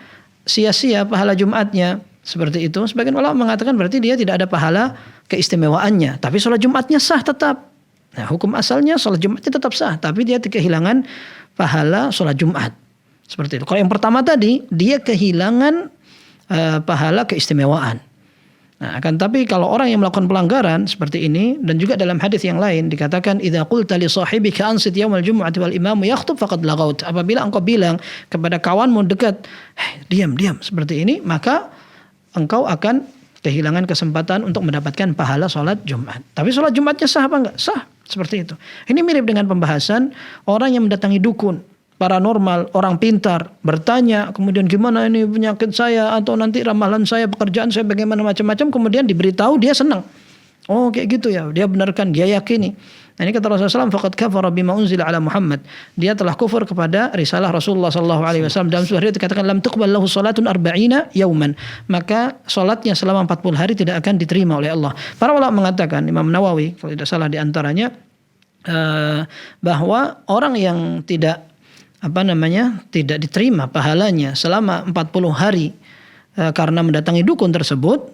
sia-sia pahala Jumatnya. Seperti itu. Sebagian ulama mengatakan berarti dia tidak ada pahala keistimewaannya, tapi sholat Jumatnya sah tetap. Nah, hukum asalnya sholat Jumatnya tetap sah, tapi dia kehilangan pahala sholat Jumat. Seperti itu. Kalau yang pertama tadi, dia kehilangan pahala keistimewaan. Nah, akan tapi kalau orang yang melakukan pelanggaran seperti ini, dan juga dalam hadis yang lain dikatakan, idza qulta li sahibika ansit yaumal jumu'ati wal imamu yakhthub faqad lagaut. Apabila engkau bilang kepada kawanmu dekat, diam seperti ini, maka engkau akan kehilangan kesempatan untuk mendapatkan pahala sholat Jumat. Tapi sholat Jumatnya sah apa enggak? Sah. Seperti itu. Ini mirip dengan pembahasan orang yang mendatangi dukun, paranormal, orang pintar, bertanya, kemudian gimana ini penyakit saya, atau nanti ramalan saya, pekerjaan saya, bagaimana macam-macam, kemudian diberitahu, dia senang. Oh kayak gitu ya, dia benarkan, dia yakini. Nah, ini kata Rasulullah SAW, faqad kafara bima unzila ala Muhammad. Dia telah kufur kepada risalah Rasulullah SAW. Dalam surah itu dikatakan lam tuqbal lahu salatun arba'ina yauman. Maka salatnya selama 40 hari tidak akan diterima oleh Allah. Para ulama mengatakan, Imam Nawawi kalau tidak salah di antaranya, bahwa orang yang tidak diterima pahalanya selama 40 hari karena mendatangi dukun tersebut,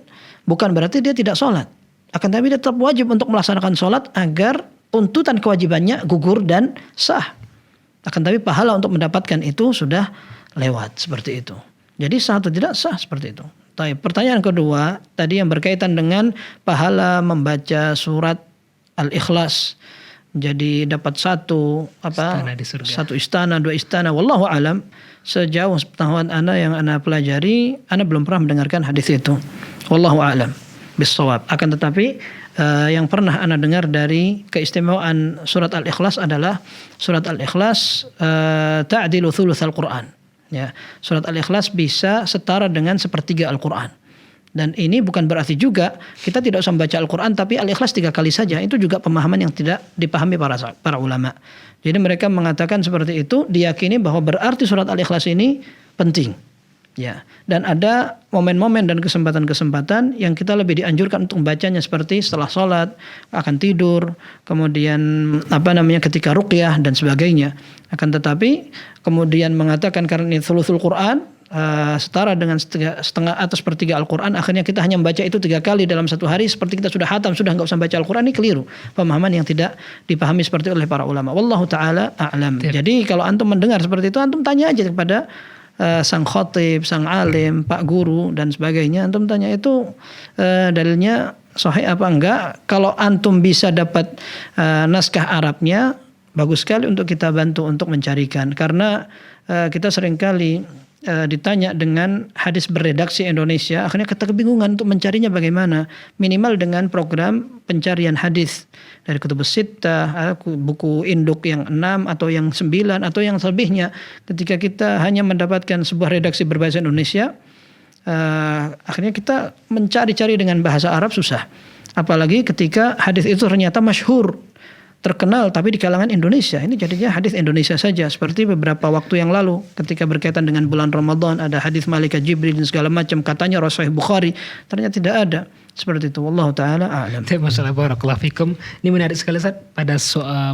bukan berarti dia tidak sholat. Akan tetapi dia tetap wajib untuk melaksanakan sholat agar tuntutan kewajibannya gugur dan sah. Akan tetapi pahala untuk mendapatkan itu sudah lewat, seperti itu. Jadi sah atau tidak sah, seperti itu. Pertanyaan kedua tadi yang berkaitan dengan pahala membaca surat Al-Ikhlas. Jadi dapat satu istana, 2 istana. Wallahu alam. Sejauh pengetahuan ana yang ana pelajari, ana belum pernah mendengarkan hadis itu. Wallahu alam bis-shawab. Akan tetapi yang pernah ana dengar dari keistimewaan surat Al-Ikhlas adalah surat Al-Ikhlas ta'dilu thulutsal Qur'an. Ya, surat Al-Ikhlas bisa setara dengan 1/3 Al-Qur'an. Dan ini bukan berarti juga kita tidak usah membaca Al-Quran, tapi Al-Ikhlas 3 kali saja. Itu juga pemahaman yang tidak dipahami para ulama. Jadi mereka mengatakan seperti itu, diyakini bahwa berarti surat Al-Ikhlas ini penting. Ya. Dan ada momen-momen dan kesempatan-kesempatan yang kita lebih dianjurkan untuk membacanya, seperti setelah sholat, akan tidur, kemudian ketika ruqyah dan sebagainya. Akan tetapi kemudian mengatakan karena ini thuluthul Quran, setara dengan setengah atau 1/3 Al-Quran, akhirnya kita hanya membaca itu 3 kali dalam satu hari, seperti kita sudah hatam, sudah nggak usah baca Al-Quran. Ini keliru, pemahaman yang tidak dipahami seperti oleh para ulama. Wallahu ta'ala a'lam. Jadi kalau antum mendengar seperti itu, antum tanya aja kepada sang khotib, sang alim, pak guru dan sebagainya. Antum tanya itu dalilnya sahih apa enggak. Kalau antum bisa dapat naskah Arabnya, bagus sekali untuk kita bantu untuk mencarikan. Karena kita seringkali ditanya dengan hadis berredaksi Indonesia, akhirnya kita kebingungan untuk mencarinya bagaimana. Minimal dengan program pencarian hadis dari Kutubus Sittah, buku induk yang 6 atau yang 9 atau yang selebihnya. Ketika kita hanya mendapatkan sebuah redaksi berbahasa Indonesia, akhirnya kita mencari-cari dengan bahasa Arab susah. Apalagi ketika hadis itu ternyata masyhur, terkenal tapi di kalangan Indonesia. Ini jadinya hadis Indonesia saja. Seperti beberapa waktu yang lalu ketika berkaitan dengan bulan Ramadan, ada hadis malaikat Jibril dan segala macam, katanya Sahih Bukhari, ternyata tidak ada. Seperti itu. Wallahu taala a'lam. Masalah barakallahu fikum. Ini menarik sekali, Ustaz. Pada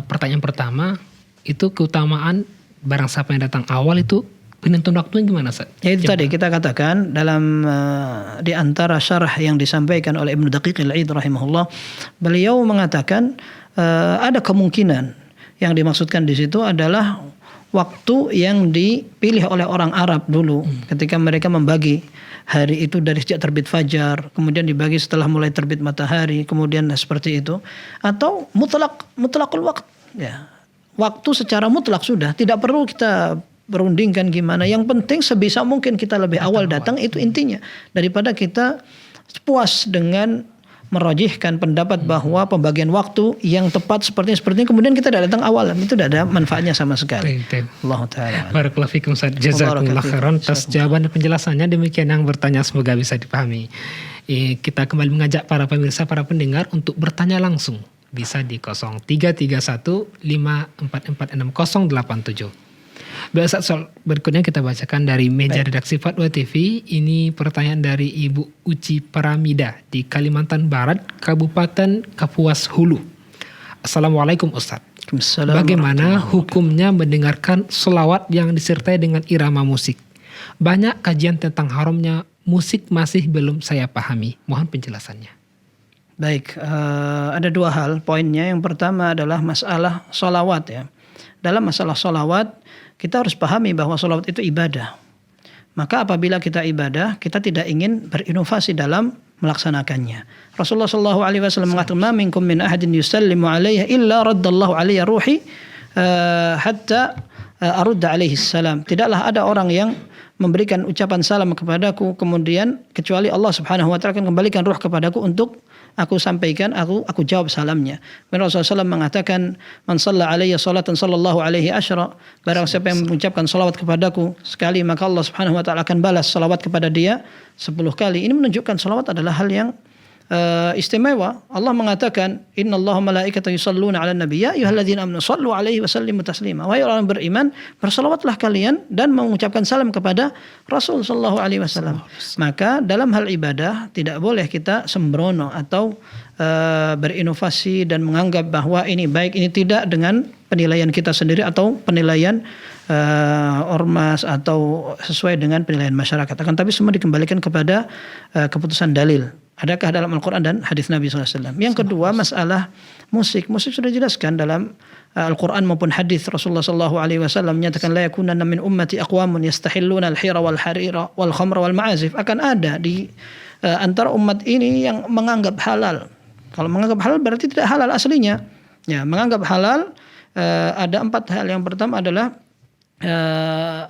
pertanyaan pertama itu keutamaan barang siapa yang datang awal itu penentuan waktunya gimana, Ustaz? Ya itu tadi kita katakan dalam di antara syarah yang disampaikan oleh Ibnu Daqiq al-Aid rahimahullah, beliau mengatakan ada kemungkinan yang dimaksudkan di situ adalah waktu yang dipilih oleh orang Arab dulu ketika mereka membagi hari itu dari sejak terbit fajar, kemudian dibagi setelah mulai terbit matahari, kemudian seperti itu, atau mutlakul waqt, ya. Waktu secara mutlak sudah, tidak perlu kita berundingkan gimana. Yang penting sebisa mungkin kita lebih awal datang, itu intinya, daripada kita puas dengan merajihkan pendapat bahwa pembagian waktu yang tepat seperti ini, kemudian kita tidak datang awal, itu tidak ada manfaatnya sama sekali. Allah taala. Barakallahu fikum, Ustaz. Jazakumullah khairan atas jawaban dan penjelasannya. Demikian yang bertanya, semoga bisa dipahami. Kita kembali mengajak para pemirsa, para pendengar untuk bertanya langsung. Bisa di 0331 544 6087. Baik, soal berikutnya kita bacakan dari meja redaksi Fatwa TV. Ini pertanyaan dari Ibu Uci Paramida di Kalimantan Barat, Kabupaten Kapuas Hulu. Assalamualaikum Ustaz. Bagaimana hukumnya mendengarkan selawat yang disertai dengan irama musik? Banyak kajian tentang haramnya musik masih belum saya pahami. Mohon penjelasannya. Baik, ada 2 hal poinnya. Yang pertama adalah masalah sholawat, ya. Dalam masalah sholawat, kita harus pahami bahwa sholawat itu ibadah. Maka apabila kita ibadah, kita tidak ingin berinovasi dalam melaksanakannya. Rasulullah SAW mengatakan, "Ma minkum min ahadin yusallimu alaiha illa raddallahu alaiya ruhi hatta arudda alaihi salam." Tidaklah ada orang yang memberikan ucapan salam kepadaku kemudian kecuali Allah Subhanahu wa taala akan kembalikan ruh kepadaku untuk aku sampaikan, aku jawab salamnya. Rasulullah SAW mengatakan, "Man shalla alayya salatan sallallahu alaihi asyra." Barang siapa yang mengucapkan salawat kepadaku sekali, maka Allah Subhanahu wa taala akan balas salawat kepada dia 10 kali. Ini menunjukkan salawat adalah hal yang istimewa. Allah mengatakan, "Innallaha malaikatahu yusholluna 'alan nabi ya ayyuhalladzina amanu shallu 'alaihi wa sallimu taslima." Wahai orang beriman, bersalawatlah kalian dan mengucapkan salam kepada Rasul sallallahu alaihi wasallam. Maka dalam hal ibadah tidak boleh kita sembrono atau berinovasi dan menganggap bahwa ini baik, ini tidak dengan penilaian kita sendiri atau penilaian ormas atau sesuai dengan penilaian masyarakat. Akan tapi semua dikembalikan kepada keputusan dalil. Adakah dalam Al-Quran dan hadis Nabi SAW. Yang kedua, masalah musik. Musik sudah dijelaskan dalam Al-Quran maupun hadis Rasulullah SAW menyatakan la yakunanna min ummati aqwamun yastahilluna al-hira wal harira wal khamra wal ma'azif. Akan ada di antara umat ini yang menganggap halal. Kalau menganggap halal berarti tidak halal aslinya. Ya, menganggap halal ada 4 hal. Yang pertama adalah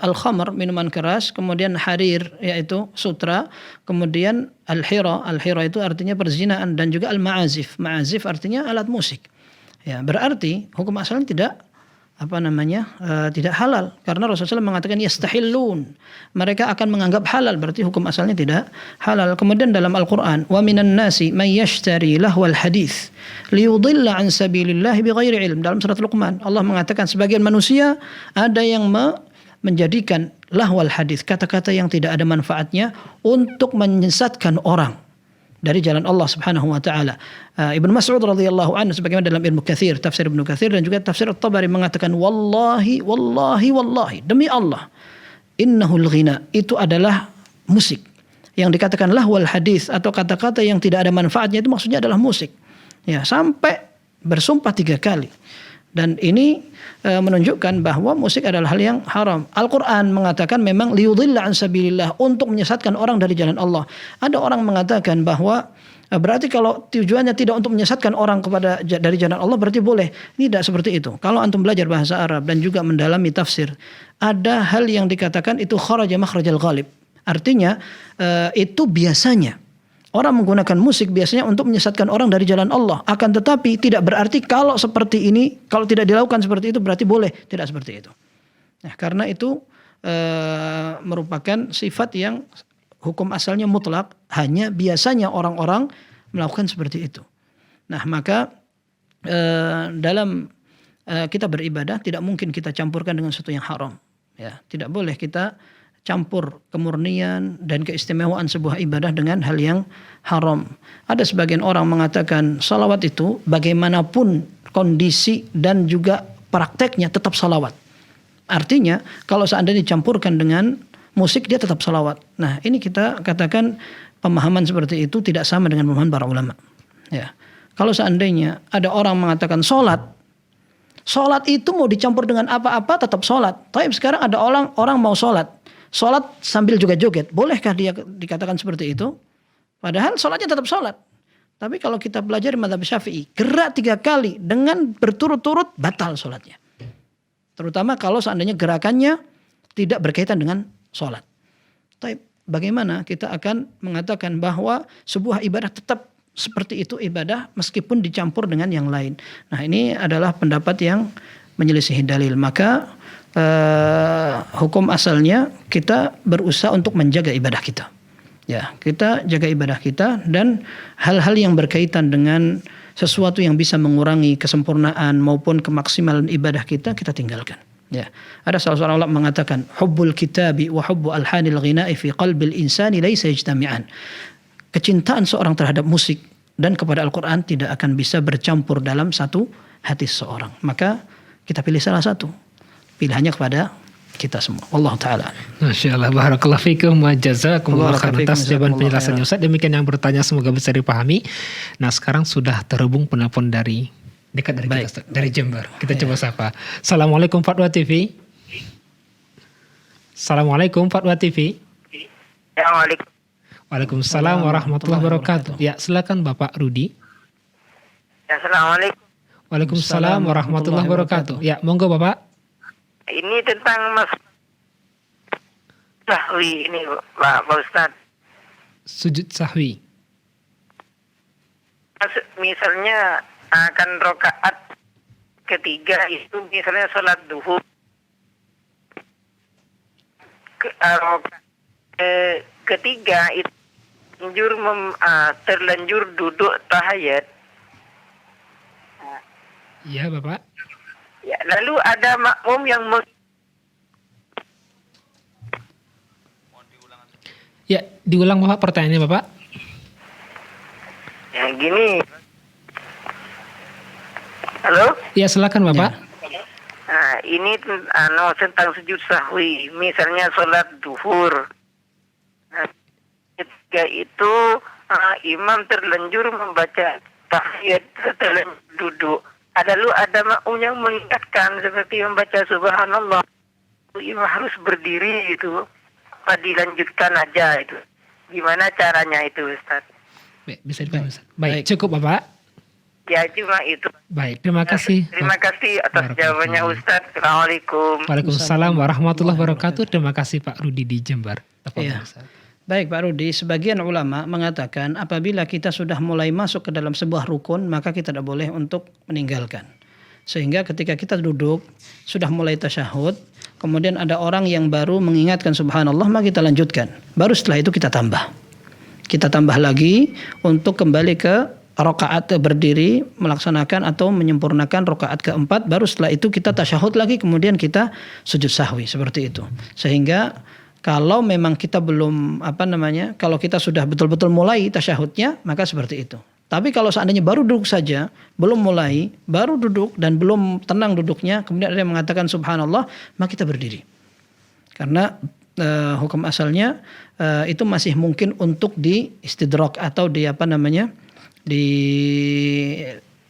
al-khamr, minuman keras, kemudian harir yaitu sutra, kemudian al-hira itu artinya perzinaan, dan juga al-ma'azif. Ma'azif artinya alat musik. Ya, berarti hukum asalnya tidak tidak halal, karena Rasulullah SAW mengatakan yastahillun, mereka akan menganggap halal, berarti hukum asalnya tidak halal. Kemudian dalam Al-Qur'an, wa minan nasi may yashtari lahwal hadits liyudilla an sabilillah bighairi ilm. Dalam surat Luqman Allah mengatakan sebagian manusia ada yang menjadikan lahwal hadits, kata-kata yang tidak ada manfaatnya, untuk menyesatkan orang dari jalan Allah Subhanahu wa taala. Ibnu Mas'ud radhiyallahu anhu sebagaimana dalam Ibnu Katsir, tafsir Ibnu Katsir, dan juga tafsir At-Tabari mengatakan wallahi demi Allah, innahul ghina, itu adalah musik. Yang dikatakan lahwal hadis atau kata-kata yang tidak ada manfaatnya itu maksudnya adalah musik. Ya, sampai bersumpah 3 kali. Dan ini menunjukkan bahwa musik adalah hal yang haram. Al-Quran mengatakan memang liyudilla an sabilillah, untuk menyesatkan orang dari jalan Allah. Ada orang mengatakan bahwa berarti kalau tujuannya tidak untuk menyesatkan orang dari jalan Allah berarti boleh. Tidak seperti itu. Kalau antum belajar bahasa Arab dan juga mendalami tafsir, ada hal yang dikatakan itu kharaja makhrajal ghalib. Artinya itu biasanya orang menggunakan musik biasanya untuk menyesatkan orang dari jalan Allah. Akan tetapi tidak berarti kalau seperti ini, kalau tidak dilakukan seperti itu berarti boleh. Tidak seperti itu. Nah, karena itu merupakan sifat yang hukum asalnya mutlak. Hanya biasanya orang-orang melakukan seperti itu. Nah, maka dalam kita beribadah tidak mungkin kita campurkan dengan sesuatu yang haram. Ya, tidak boleh kita campur kemurnian dan keistimewaan sebuah ibadah dengan hal yang haram. Ada sebagian orang mengatakan salawat itu bagaimanapun kondisi dan juga prakteknya tetap salawat. Artinya kalau seandainya dicampurkan dengan musik dia tetap salawat. Nah, ini kita katakan pemahaman seperti itu tidak sama dengan pemahaman para ulama. Ya. Kalau seandainya ada orang mengatakan salat itu mau dicampur dengan apa-apa tetap salat. Tapi sekarang ada orang mau salat sambil juga joget. Bolehkah dia dikatakan seperti itu? Padahal salatnya tetap salat. Tapi kalau kita belajar mazhab Syafi'i, gerak 3 kali dengan berturut-turut batal salatnya. Terutama kalau seandainya gerakannya tidak berkaitan dengan salat. Tapi bagaimana kita akan mengatakan bahwa sebuah ibadah tetap seperti itu ibadah meskipun dicampur dengan yang lain. Nah, ini adalah pendapat yang menyelisihi dalil. Maka hukum asalnya kita berusaha untuk menjaga ibadah kita. Ya, kita jaga ibadah kita, dan hal-hal yang berkaitan dengan sesuatu yang bisa mengurangi kesempurnaan maupun kemaksimalan ibadah kita tinggalkan. Ya, ada salah seorang ulama mengatakan hubbul kitabi wa hubbu alhanil ghina'i fi qalbil insani laisa yajtami'an. Kecintaan seorang terhadap musik dan kepada Al-Quran tidak akan bisa bercampur dalam satu hati seseorang. Maka kita pilih salah satu. Pilihannya kepada kita semua. Wallahu taala. Masya Allah, barakallahu fikum wa jazakumullah khairan atas jawaban penjelasannya Ustaz. Demikian yang bertanya semoga bisa dipahami. Nah, sekarang sudah terhubung penelpon dari dekat dari kita, Ustaz, dari Jember. Kita coba sapa. Assalamualaikum Fatwa TV. Assalamualaikum Fatwa TV. Assalamualaikum. Waalaikumsalam warahmatullahi wabarakatuh. Ya, silakan Bapak Rudi. Assalamualaikum. Waalaikumsalam warahmatullahi wabarakatuh. Ya, monggo Bapak. Ini tentang sahwi ini Pak Ustaz. Sujud sahwi. Misalnya akan rakaat ketiga itu misalnya sholat duhur. Ketiga itu terlanjur duduk tahiyat. Iya Bapak. Ya, lalu ada makmum yang Ya, diulang Bapak pertanyaannya Bapak. Ya gini. Halo? Ya, silakan Bapak. Nah, ini tentang sujud sahwi. Misalnya sholat duhur. Nah, ketika itu imam terlanjur membaca tahiyat setelah duduk. Ada makmum yang mengingatkan seperti membaca subhanallah. Imam harus berdiri itu. Apa dilanjutkan aja itu. Gimana caranya itu, Ustaz? Baik, bisa dipahami, Ustaz. Baik, cukup Bapak. Ya cuma itu. Baik, terima kasih. Terima kasih atas jawabannya Ustaz. Assalamualaikum. Waalaikumsalam warahmatullahi wabarakatuh. Terima kasih Pak Rudi di Jember. Iya. Baik Pak Rudi, sebagian ulama mengatakan apabila kita sudah mulai masuk ke dalam sebuah rukun, maka kita tidak boleh untuk meninggalkan. Sehingga ketika kita duduk, sudah mulai tasyahud, kemudian ada orang yang baru mengingatkan subhanallah, maka kita lanjutkan. Baru setelah itu kita tambah. Kita tambah lagi untuk kembali ke rakaat berdiri, melaksanakan atau menyempurnakan rakaat keempat. Baru setelah itu kita tasyahud lagi, kemudian kita sujud sahwi, seperti itu. Sehingga kalau memang kita belum kalau kita sudah betul-betul mulai tasyahudnya, maka seperti itu. Tapi kalau seandainya baru duduk saja, belum mulai, baru duduk dan belum tenang duduknya, kemudian ada yang mengatakan subhanallah, maka kita berdiri. Karena hukum asalnya itu masih mungkin untuk di istidrak atau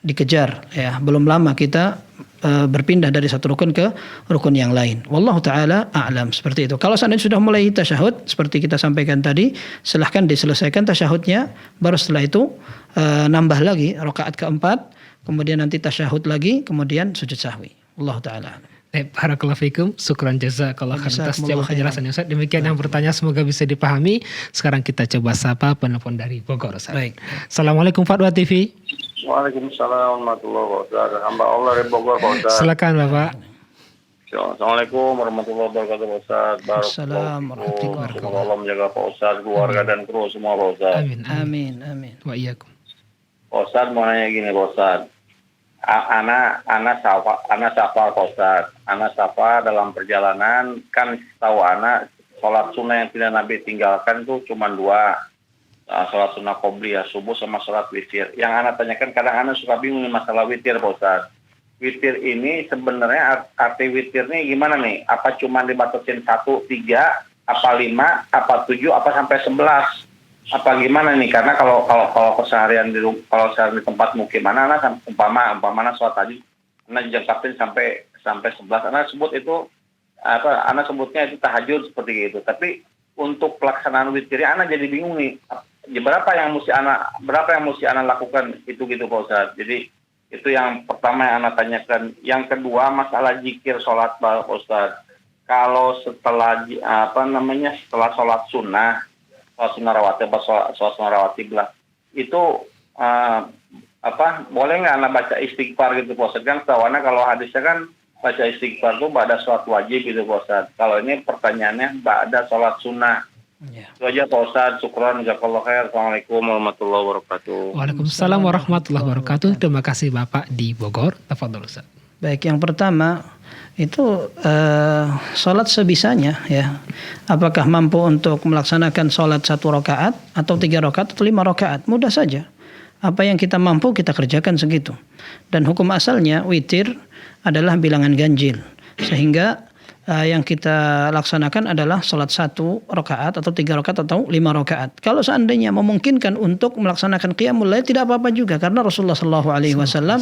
dikejar, ya. Belum lama kita berpindah dari satu rukun ke rukun yang lain. Wallahu taala a'lam, seperti itu. Kalau seandainya sudah mulai tasyahud seperti kita sampaikan tadi, silahkan diselesaikan tasyahudnya, baru setelah itu nambah lagi rakaat keempat, kemudian nanti tasyahud lagi, kemudian sujud sahwi. Wallahu taala a'lam. Barakallahu fikum, syukran jazakallah khairan atas jawab penjelasannya Ustaz. Demikian yang bertanya, semoga bisa dipahami. Sekarang kita coba sapa penelpon dari Bogor, Ustaz. Baik. Assalamualaikum Fatwa TV. Waalaikumsalam warahmatullahi wabarakatuh. Hamba Allah dari Bogor, Pak Ustaz. Silakan Bapak. Assalamualaikum warahmatullahi wabarakatuh, Pak Ustaz. Assalamualaikum warahmatullahi wabarakatuh. Semoga Allah menjaga Pak Ustaz, keluarga dan kru semua, Pak Ustaz. Amin. Wa iyyakum. Pak Ustaz mau nanya gini, Pak Ustaz. Anak safar, Pak Ustaz. Anak safar dalam perjalanan, kan tahu anak sholat sunnah yang tidak Nabi tinggalkan itu cuma 2. Sholat sunnah qobliyah subuh sama sholat witir. Yang anak tanyakan, kadang anak suka bingung masalah witir, Pak Ustaz. Witir ini sebenarnya arti witirnya gimana nih? Apa cuma dibatasin 1, 3, apa 5, apa 7, apa sampai 11? Apa gimana nih? Karena kalau keseharian di tempat mukim anak umpama sholat tadi anak jangkapin sampai 11, anak sebut itu anak sebutnya itu tahajud seperti itu. Tapi untuk pelaksanaan witirnya anak jadi bingung nih. Berapa yang mesti anak lakukan itu gitu, Pak Ustaz. Jadi itu yang pertama yang anak tanyakan. Yang kedua masalah zikir sholat, Pak Ustaz. Kalau setelah sholat sunnah rawatib lah, itu boleh nggak anak baca istighfar gitu, Pak Ustaz? Kan tahu anak kalau hadisnya kan baca istighfar itu ba'da sholat wajib gitu, Pak Ustaz. Kalau ini pertanyaannya ba'da sholat sunnah. Itu aja, Pak Ustaz. Syukran, jazakallahu khair. Assalamualaikum warahmatullahi wabarakatuh. Waalaikumsalam warahmatullahi wabarakatuh. Terima kasih Bapak di Bogor. Tafadhol Ustaz. Baik, yang pertama itu sholat sebisanya, ya. Apakah mampu untuk melaksanakan sholat 1 rakaat atau 3 rakaat atau 5 rakaat? Mudah saja. Apa yang kita mampu kita kerjakan segitu. Dan hukum asalnya witir adalah bilangan ganjil, sehingga yang kita laksanakan adalah sholat 1 rakaat atau 3 rakaat atau 5 rakaat. Kalau seandainya memungkinkan untuk melaksanakan qiyamul lail, tidak apa-apa juga, karena Rasulullah SAW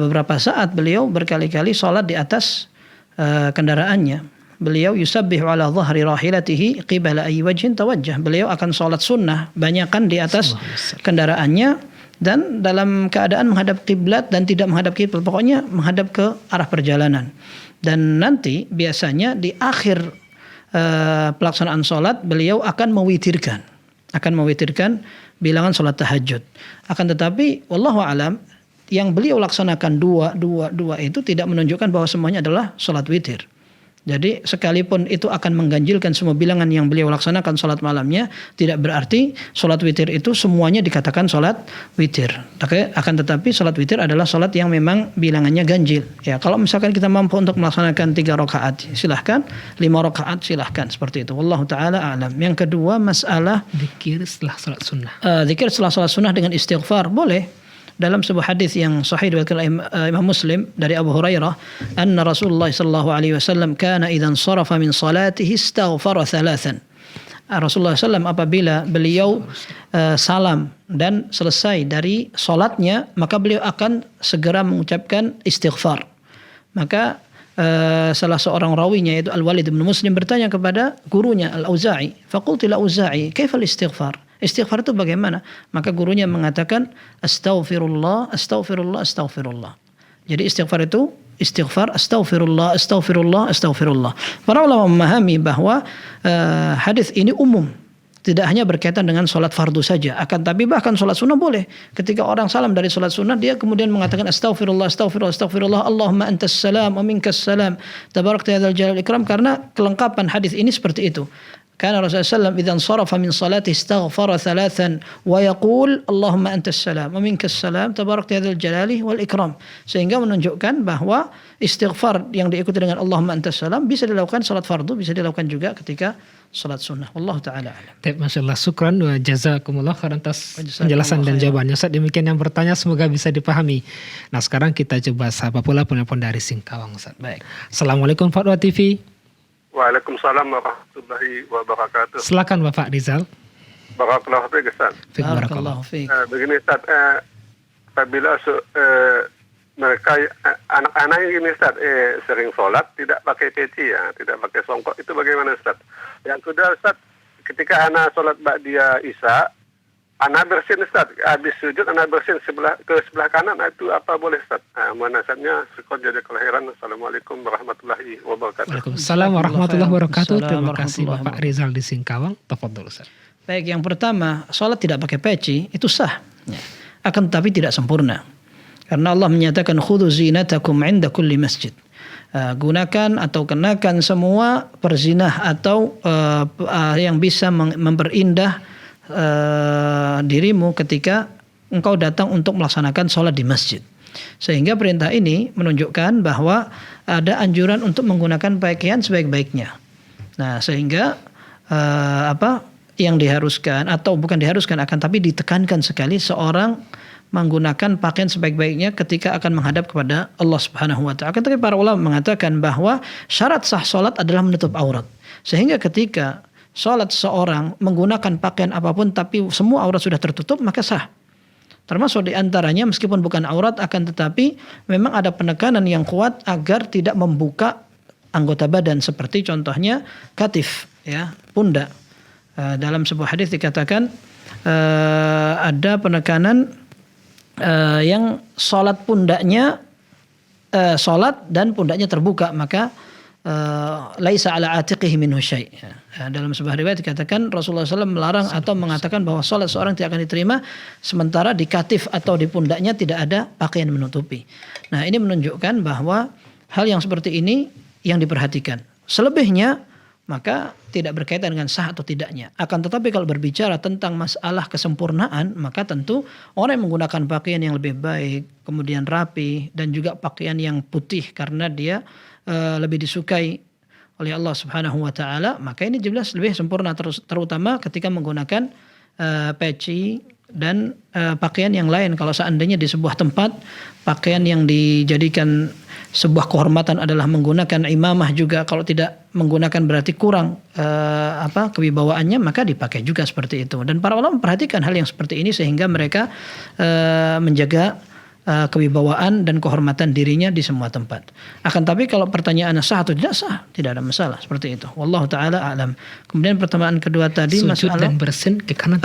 beberapa saat beliau berkali-kali sholat di atas kendaraannya. Beliau yusabbihu ala dhahri rahilatihi qibala ayyi wajhin tawajjah. Beliau akan sholat sunnah banyakan di atas kendaraannya dan dalam keadaan menghadap kiblat dan tidak menghadap kiblat, pokoknya menghadap ke arah perjalanan. Dan nanti biasanya di akhir pelaksanaan sholat beliau akan mewitirkan bilangan sholat tahajud. Akan tetapi wallahu alam, yang beliau laksanakan 2 itu tidak menunjukkan bahwa semuanya adalah sholat witir. Jadi sekalipun itu akan mengganjilkan semua bilangan yang beliau laksanakan sholat malamnya, tidak berarti sholat witir itu semuanya dikatakan sholat witir. Akan tetapi sholat witir adalah sholat yang memang bilangannya ganjil. Ya, kalau misalkan kita mampu untuk melaksanakan 3 rakaat, silahkan. 5 rakaat silahkan, seperti itu. Wallahu taala a'lam. Yang kedua masalah zikir setelah sholat sunnah. Zikir setelah sholat sunnah dengan istighfar boleh. dalam sebuah hadis yang sahih diriwayatkan oleh Imam Muslim dari Abu Hurairah, anna Rasulullah sallallahu alaihi wasallam kana idzan sarafa min salatihi istaghfara thalathan. Rasulullah SAW apabila beliau salam dan selesai dari salatnya, maka beliau akan segera mengucapkan istighfar. Maka salah seorang rawinya yaitu Al-Walid bin Muslim bertanya kepada gurunya Al-Auza'i, faqultu Al-Auza'i, kaifa al-istighfar? Istighfar itu bagaimana? Maka gurunya mengatakan astaghfirullah, astaghfirullah, astaghfirullah. Jadi istighfar itu istighfar astaghfirullah, astaghfirullah, astaghfirullah. Para ulama memahami bahwa hadis ini umum, tidak hanya berkaitan dengan sholat fardu saja, akan tapi bahkan sholat sunnah boleh. Ketika orang salam dari sholat sunnah, dia kemudian mengatakan astaghfirullah, astaghfirullah, astaghfirullah, Allahumma antas salam wa minkas salam, tabarakta ya dzal jalali wal ikram, karena kelengkapan hadis ini seperti itu. Karena Rasulullah SAW idza sarafa min salati istaghfara thalathan wa yaqul Allahumma antas salam wa minkas salam tabarakta ya dzal jalali wal ikram, sehingga menunjukkan bahwa istighfar yang diikuti dengan Allahumma antas salam bisa dilakukan salat fardu, bisa dilakukan juga ketika salat sunnah. Wallahu taala alam. Masya Allah, syukran wa jazakumullah khairan atas penjelasan dan jawabannya. Ustaz, demikian yang bertanya, semoga bisa dipahami. Nah, sekarang kita coba sapa pula penelpon dari Singkawang, Ustaz. Baik. Assalamualaikum Fatwa TV. Waalaikumsalam warahmatullahi wabarakatuh. Silakan Bapak Rizal. Barakallahu fiik, Ustaz. Barakallahu fiik. Begini Ustaz, apabila mereka anak-anak ini Ustaz sering sholat tidak pakai peci ya, tidak pakai songkok, itu bagaimana Ustaz? Yang kedua Ustaz, ketika anak sholat ba'diyah Isya, anak bersin Ustaz, habis sujud anak bersin ke sebelah kanan, itu apa boleh Ustaz? Mohon nasihatnya, syukur jadi kelahiran. Assalamualaikum warahmatullahi wabarakatuh. Waalaikumsalam warahmatullahi wabarakatuh. Terima kasih Bapak Rizal di Singkawang. Tafadhol Ustaz. Baik, yang pertama, sholat tidak pakai peci itu sah, akan tetapi tidak sempurna. Karena Allah menyatakan khudhu zinatakum 'inda kulli masjid. Gunakan atau kenakan semua perzinah atau yang bisa memperindah dirimu ketika engkau datang untuk melaksanakan sholat di masjid. Sehingga perintah ini menunjukkan bahwa ada anjuran untuk menggunakan pakaian sebaik-baiknya. Nah, sehingga yang diharuskan atau bukan diharuskan, akan tapi ditekankan sekali seorang menggunakan pakaian sebaik-baiknya ketika akan menghadap kepada Allah Subhanahu wa taala. Tapi para ulama mengatakan bahwa syarat sah salat adalah menutup aurat. Sehingga ketika salat seorang menggunakan pakaian apapun tapi semua aurat sudah tertutup, maka sah. Termasuk di antaranya meskipun bukan aurat, akan tetapi memang ada penekanan yang kuat agar tidak membuka anggota badan, seperti contohnya katif, ya, pundak. Dalam sebuah hadis dikatakan ada penekanan yang sholat pundaknya sholat dan pundaknya terbuka, maka laisa ala atiqihi minhu syai'. Dalam sebuah riwayat dikatakan Rasulullah SAW melarang atau mengatakan bahwa sholat seorang tidak akan diterima sementara di katif atau di pundaknya tidak ada pakaian menutupi. Nah, ini menunjukkan bahwa hal yang seperti ini yang diperhatikan. Selebihnya maka tidak berkaitan dengan sah atau tidaknya. Akan tetapi kalau berbicara tentang masalah kesempurnaan, maka tentu orang yang menggunakan pakaian yang lebih baik, kemudian rapi, dan juga pakaian yang putih karena dia lebih disukai oleh Allah Subhanahu wa taala, maka ini jelas lebih sempurna, terutama ketika menggunakan peci dan pakaian yang lain. Kalau seandainya di sebuah tempat pakaian yang dijadikan sebuah kehormatan adalah menggunakan imamah juga, kalau tidak menggunakan berarti kurang kewibawaannya, maka dipakai juga seperti itu. Dan para ulama memperhatikan hal yang seperti ini sehingga mereka menjaga kewibawaan dan kehormatan dirinya di semua tempat. Akan tapi kalau pertanyaannya sah atau tidak sah, tidak ada masalah seperti itu. Wallahu taala a'lam. Kemudian pertanyaan kedua tadi, sujud masalah dan bersin ke kanan.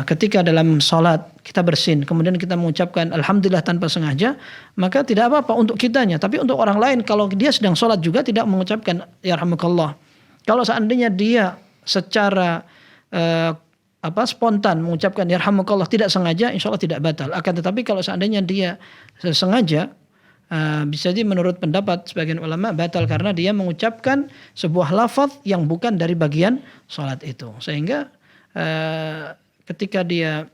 Ketika dalam salat kita bersin, kemudian kita mengucapkan alhamdulillah tanpa sengaja, maka tidak apa-apa untuk kitanya. Tapi untuk orang lain, kalau dia sedang salat juga tidak mengucapkan yarhamukallah. Kalau seandainya dia secara spontan mengucapkan yarhamukallah tidak sengaja, insya Allah tidak batal. Akan tetapi kalau seandainya dia sengaja, bisa jadi menurut pendapat sebagian ulama batal karena dia mengucapkan sebuah lafaz yang bukan dari bagian salat itu. Sehingga ketika dia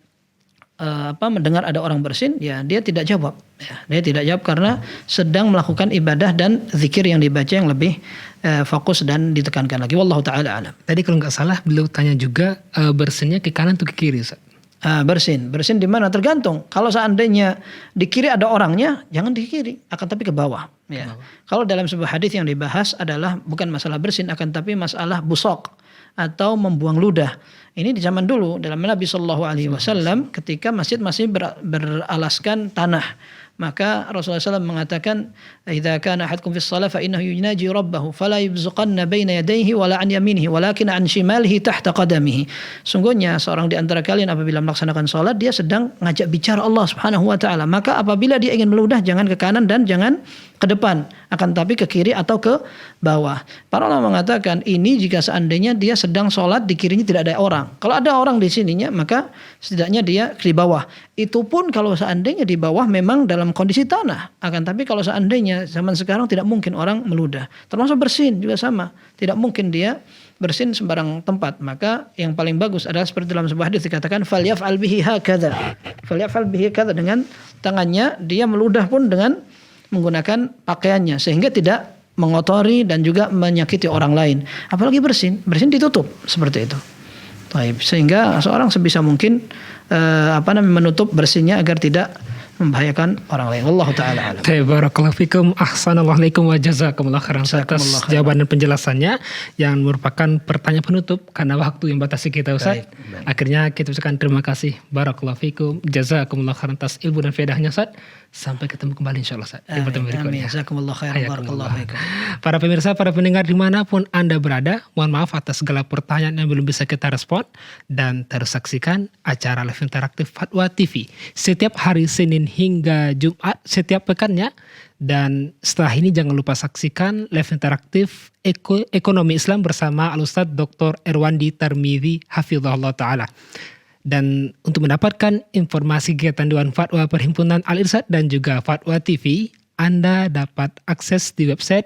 mendengar ada orang bersin, ya dia tidak jawab. Dia tidak jawab karena sedang melakukan ibadah dan zikir yang dibaca yang lebih fokus dan ditekankan lagi. Wallahu taala alam. Tadi kalau nggak salah beliau tanya juga bersinnya ke kanan atau ke kiri, Ustaz? Bersin di mana tergantung. Kalau seandainya di kiri ada orangnya, jangan di kiri, akan tapi ke bawah. Ya. Kalau dalam sebuah hadis yang dibahas adalah bukan masalah bersin, akan tapi masalah busok atau membuang ludah. Ini di zaman dulu dalam Nabi Shallallahu Alaihi Wasallam ketika masjid masih beralaskan tanah. Maka Rasulullah SAW mengatakan, "Idza kana ahadukum fis shalah fa innahu yunaji rabbahu fala yubzuqanna baina yadayhi wala an yaminihi walakin an shimalihi tahta qadamihi." Sungguhnya seorang di antara kalian apabila melaksanakan salat dia sedang ngajak bicara Allah Subhanahu wa taala. Maka apabila dia ingin meludah jangan ke kanan dan jangan ke depan, akan tapi ke kiri atau ke bawah. Para ulama mengatakan ini jika seandainya dia sedang sholat di kirinya tidak ada orang. Kalau ada orang di sininya maka setidaknya dia di bawah. Itu pun kalau seandainya di bawah memang dalam kondisi tanah. Akan tapi kalau seandainya zaman sekarang tidak mungkin orang meludah. Termasuk bersin juga sama. Tidak mungkin dia bersin sembarang tempat. Maka yang paling bagus adalah seperti dalam sebuah hadis dikatakan falyaf'al bihi hakadha. Falyaf'al bihi hakadha, dengan tangannya dia meludah pun dengan menggunakan pakaiannya sehingga tidak mengotori dan juga menyakiti orang lain. Apalagi bersin ditutup seperti itu. Sehingga seorang sebisa mungkin menutup bersinnya agar tidak membahayakan orang lain. Wallahu taala alam. Barakallahu fikum, ahsanallahu wa jazakumullah khairan atas jawaban dan penjelasannya yang merupakan pertanyaan penutup karena waktu yang batasi kita Ustaz. Akhirnya kita ucapkan terima kasih. Barakallahu fikum, jazakumullah khairan atas ilmu dan faedahnya Ustaz. Sampai ketemu kembali insyaallah Ustaz. Amin. Jazakumullah khairan, barakallahu fikum. Para pemirsa, para pendengar dimanapun Anda berada, mohon maaf atas segala pertanyaan yang belum bisa kita respon, dan terus saksikan acara live interaktif Fatwa TV setiap hari Senin hingga Jumat setiap pekannya. Dan setelah ini jangan lupa saksikan live interaktif Ekonomi Islam bersama Al-Ustadz Dr. Erwandi Tarmidhi Hafizahullah Ta'ala. Dan untuk mendapatkan informasi kegiatan Dewan Fatwa Perhimpunan Al-Irsyad dan juga Fatwa TV, Anda dapat akses di website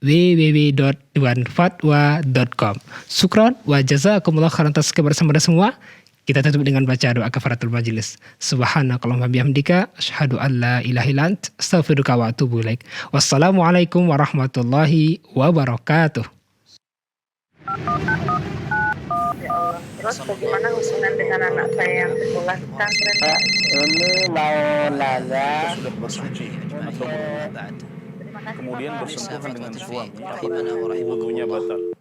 www.dewanfatwa.com. Syukran wa jazakumullah khairan atas kebersamaan semua. Kita tutup dengan baca doa kafaratul majelis. Subhanakallahumma bihamdika asyhadu an la ilaha illa anta astaghfiruka wa atubu ilaik. Wassalamualaikum warahmatullahi wabarakatuh. Terus bagaimana hubungan dengan anak saya yang sekolah pesantren? Ini mau nanya. Sudah bersuci atau belum? Kemudian bersentuhan dengan suami atau wudunya batal.